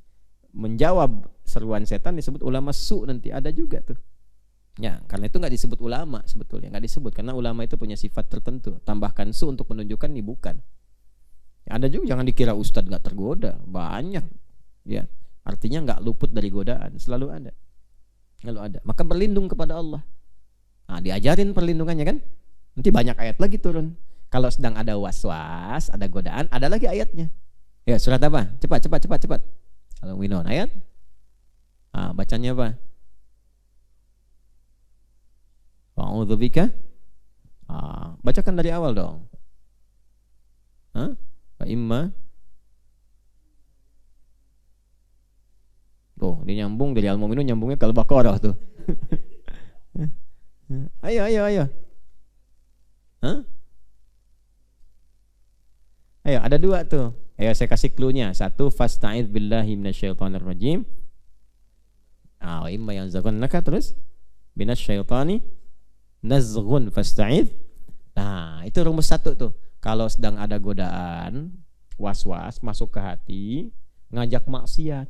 menjawab seruan setan disebut ulama su nanti ada juga tuh. Ya, karena itu nggak disebut ulama sebetulnya, nggak disebut karena ulama itu punya sifat tertentu. Tambahkan su untuk menunjukkan ini bukan. Ya, ada juga jangan dikira ustadz nggak tergoda, banyak. Ya, artinya nggak luput dari godaan, selalu ada. Selalu ada. Maka berlindung kepada Allah. Nah, diajarin perlindungannya kan? Nanti banyak ayat lagi turun. Kalau sedang ada was-was, ada godaan, ada lagi ayatnya. Ya, surat apa? Cepat. Kalau winon ayat. Bacanya apa? Wa'udzubika. Bacakan dari awal dong. Fa imma. Tuh, ini nyambung dari Al-Mu'minun nyambungnya ke Al-Baqarah tuh. Ayo. Ayo, ada dua tuh. Ayo saya kasih clue-nya. Satu, fasta'idz billahi minasyaitonir rajim. Wa imma yanzaghannaka, terus minasyaitani nazghun fasta'idz. Nah, itu rumus satu tuh. Kalau sedang ada godaan, was-was masuk ke hati, ngajak maksiat,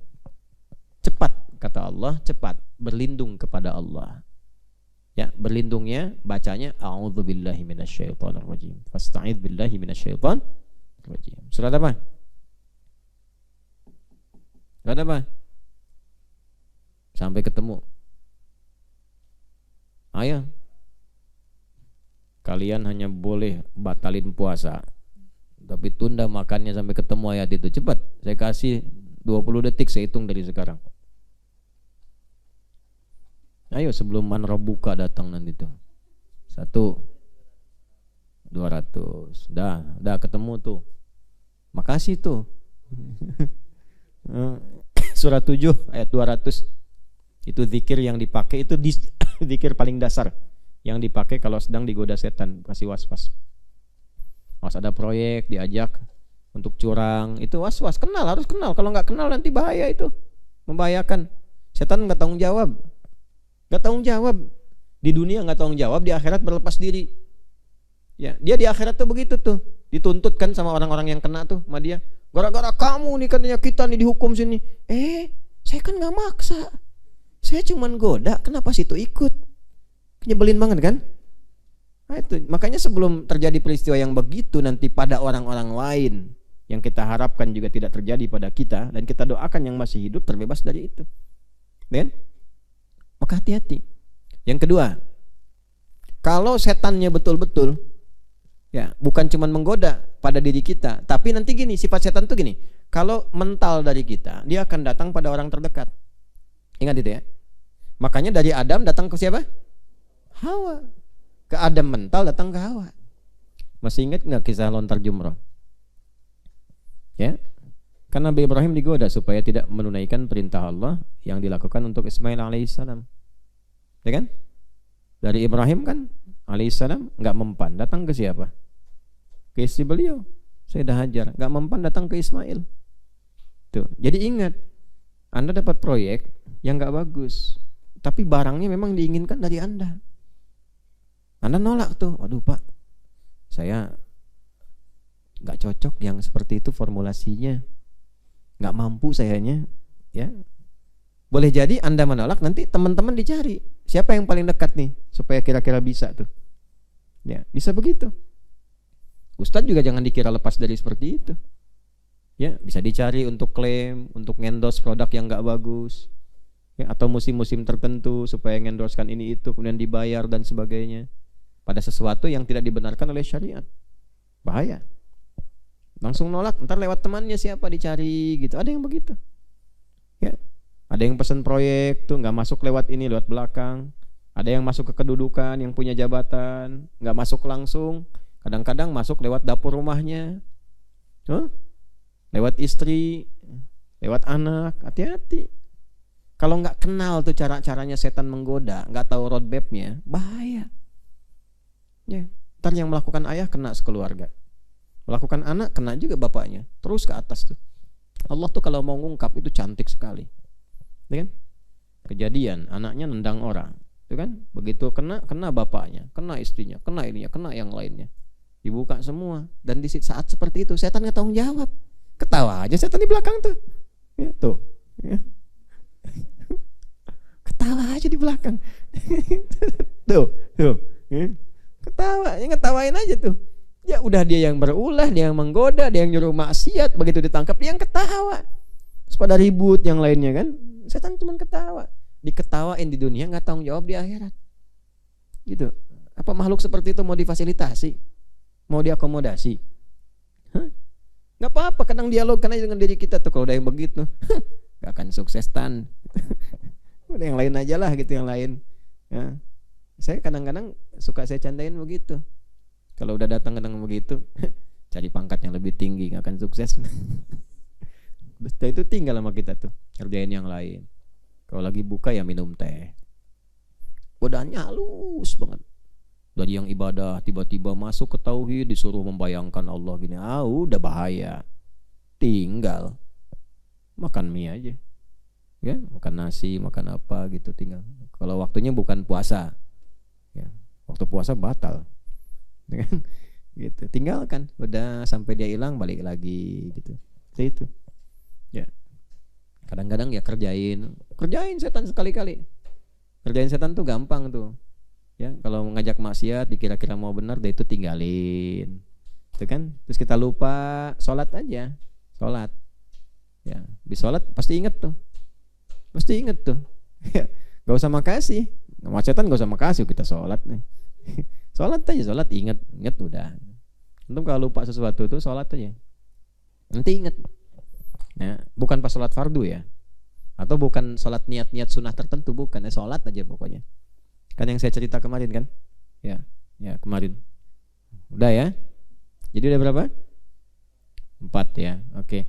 cepat kata Allah, cepat berlindung kepada Allah. Ya, berlindungnya bacanya a'udzubillahi minasyaitonir rajim. Fasta'idz billahi minasyaitonir rajim. Surat apa? Surat apa? Sampai ketemu. Ayo. Kalian hanya boleh batalin puasa, tapi tunda makannya sampai ketemu ayat itu. Cepat, saya kasih 20 detik, saya hitung dari sekarang. Ayo sebelum man rabbuka datang nanti tuh. 1 200. Dah ketemu tuh. Makasih tuh. Surah 7 ayat 200. Itu zikir yang dipakai, itu zikir paling dasar yang dipakai kalau sedang digoda setan, kasih was-was. Pas ada proyek diajak untuk curang, itu was-was, harus kenal. Kalau nggak kenal nanti bahaya itu, membahayakan. Setan nggak tanggung jawab, di dunia nggak tanggung jawab, di akhirat berlepas diri. Ya, dia di akhirat tuh begitu tuh, dituntut kan sama orang-orang yang kena tuh sama dia. Gara-gara kamu nih katanya kita nih dihukum sini. Saya kan nggak maksa, saya cuman goda, kenapa situ ikut? Nyebelin banget kan? Nah itu, makanya sebelum terjadi peristiwa yang begitu nanti pada orang-orang lain, yang kita harapkan juga tidak terjadi pada kita, dan kita doakan yang masih hidup terbebas dari itu. Dan maka hati-hati. Yang kedua, kalau setannya betul-betul ya bukan cuman menggoda pada diri kita, tapi nanti gini, sifat setan tuh gini, kalau mental dari kita, dia akan datang pada orang terdekat. Ingat itu ya. Makanya dari Adam datang ke siapa? Hawa. Ke Adam mental datang ke Hawa. Masih ingat nggak kisah lontar jumroh? Ya, karena Nabi Ibrahim digoda supaya tidak menunaikan perintah Allah yang dilakukan untuk Ismail alaihissalam. Ya kan? Dari Ibrahim kan alaihissalam nggak mempan, datang ke siapa? Ke istri beliau, Sayyidah Hajar. Nggak mempan, datang ke Ismail. Tuh. Jadi ingat, Anda dapat proyek yang nggak bagus, tapi barangnya memang diinginkan dari Anda. Anda nolak tuh, waduh Pak, saya nggak cocok yang seperti itu formulasinya, nggak mampu sayanya, ya. Boleh jadi Anda menolak, nanti teman-teman dicari siapa yang paling dekat nih, supaya kira-kira bisa tuh, ya bisa begitu. Ustadz juga jangan dikira lepas dari seperti itu, ya bisa dicari untuk klaim, untuk ngendorse produk yang nggak bagus, ya, atau musim-musim tertentu supaya ngendorsekan ini itu, kemudian dibayar dan sebagainya. Pada sesuatu yang tidak dibenarkan oleh syariat, bahaya. Langsung nolak, ntar lewat temannya siapa dicari gitu. Ada yang begitu, ya. Ada yang pesan proyek tuh nggak masuk lewat ini, lewat belakang. Ada yang masuk ke kedudukan, yang punya jabatan, nggak masuk langsung. Kadang-kadang masuk lewat dapur rumahnya, lewat istri, lewat anak. Hati-hati. Kalau nggak kenal tuh cara-caranya setan menggoda, nggak tahu roadmapnya, bahaya. Ya, ntar yang melakukan ayah kena sekeluarga, melakukan anak kena juga bapaknya, terus ke atas tuh. Allah tuh kalau mau ngungkap itu cantik sekali, ya kan? Kejadian anaknya nendang orang, itu kan? Begitu kena bapaknya, kena istrinya, kena ininya, kena yang lainnya, dibuka semua. Dan di saat seperti itu setan nggak tanggung jawab, ketawa aja setan di belakang tuh, ya tuh, ya. Ketawa aja di belakang, tuh, ya. Ngetawain aja tuh. Ya udah, dia yang berulah, dia yang menggoda, dia yang nyuruh maksiat, begitu ditangkap dia yang ketawa. Terus pada ribut yang lainnya kan. Setan cuma ketawa. Diketawain di dunia, nggak tanggung jawab di akhirat. Gitu. Apa makhluk seperti itu mau difasilitasi? Mau diakomodasi? Nggak apa-apa, kadang dialogkan aja dengan diri kita tuh. Kalau udah yang begitu, nggak akan sukses tan. Udah yang lain aja lah gitu, yang lain. Ya. Saya kadang-kadang suka saya candain begitu. Kalau udah datang kadang begitu, cari pangkat yang lebih tinggi, nggak akan sukses. Setelah itu tinggal sama kita tuh, kerjain yang lain. Kalau lagi buka ya minum teh. Godaannya halus banget. Dari yang ibadah tiba-tiba masuk ke tauhid, disuruh membayangkan Allah gini, udah bahaya. Tinggal makan mie aja, ya, makan nasi, makan apa gitu, tinggal. Kalau waktunya bukan puasa, ya, waktu puasa batal, gitu. Tinggalkan, udah sampai dia hilang balik lagi, gitu. Itu, ya. Kadang-kadang ya kerjain setan sekali-kali. Kerjain setan tuh gampang tuh, ya. Kalau ngajak maksiat, dikira-kira mau benar, dia itu tinggalin, itu kan. Terus kita lupa, sholat aja, sholat, ya. Habis sholat pasti inget tuh, ya. Gak usah makasih, sama setan gak usah makasih, kita sholat nih. Sholat aja, sholat inget udah. Antum kalau lupa sesuatu tuh sholat aja, nanti inget. Ya, bukan pas sholat fardu ya, atau bukan sholat niat-niat sunnah tertentu, bukan, ya sholat aja pokoknya. Kan yang saya cerita kemarin kan, ya, Ya, kemarin. Udah ya? Jadi udah berapa? 4 ya. Oke.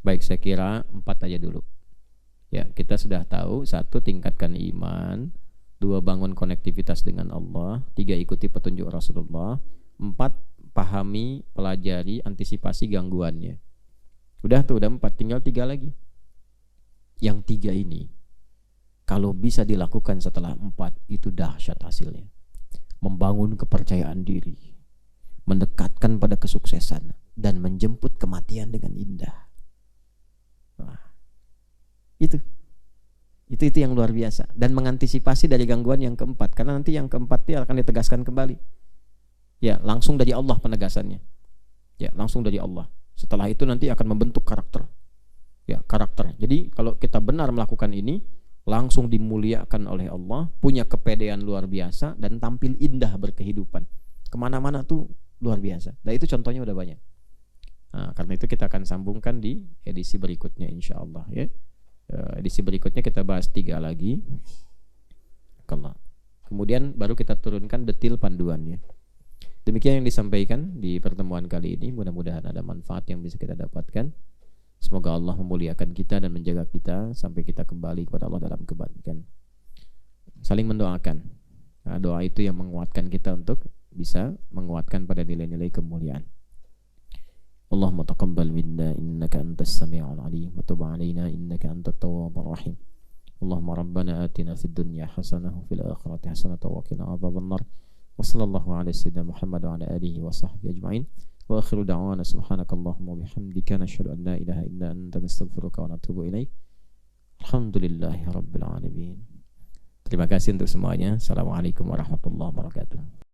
Baik, saya kira 4 aja dulu. Ya, kita sudah tahu, 1, tingkatkan iman, 2, bangun konektivitas dengan Allah, 3, ikuti petunjuk Rasulullah, 4, pahami, pelajari, antisipasi gangguannya. Udah tuh, udah 4, tinggal 3 lagi. Yang 3 ini kalau bisa dilakukan setelah 4, itu dahsyat hasilnya. Membangun kepercayaan diri, mendekatkan pada kesuksesan, dan menjemput kematian dengan indah. Wah, itu yang luar biasa. Dan mengantisipasi dari gangguan yang keempat, karena nanti yang keempat dia akan ditegaskan kembali. Ya, langsung dari Allah penegasannya. Ya, langsung dari Allah. Setelah itu nanti akan membentuk karakter. Ya, karakter. Jadi kalau kita benar melakukan ini, langsung dimuliakan oleh Allah, punya kepedean luar biasa, dan tampil indah berkehidupan. Kemana-mana tuh luar biasa. Dan itu contohnya udah banyak. Nah, karena itu kita akan sambungkan di edisi berikutnya insya Allah ya. Edisi berikutnya kita bahas 3 lagi. Kemudian baru kita turunkan detail panduannya. Demikian yang disampaikan di pertemuan kali ini. Mudah-mudahan ada manfaat yang bisa kita dapatkan. Semoga Allah memuliakan kita dan menjaga kita sampai kita kembali kepada Allah dalam kebaikan. Saling mendoakan. Nah, doa itu yang menguatkan kita untuk bisa menguatkan pada nilai-nilai kemuliaan. Allahumma taqabbal minna innaka antas sami'ul alim wa tub 'alaina innaka antat tawwabur rahim. Allahumma rabbana atina fid dunya hasanah wa fil akhirati hasanah wa qina adzabannar. Wa sallallahu ala sayyidina Muhammad wa ala alihi wa sahbihi ajma'in. Wa akhiru da'wana subhanakallahumma wa bihamdika nashhadu an la ilaha illa anta nastaghfiruka wa natubu ilaik. Alhamdulillahirabbil alamin. Terima kasih untuk semuanya. Assalamualaikum warahmatullahi wabarakatuh.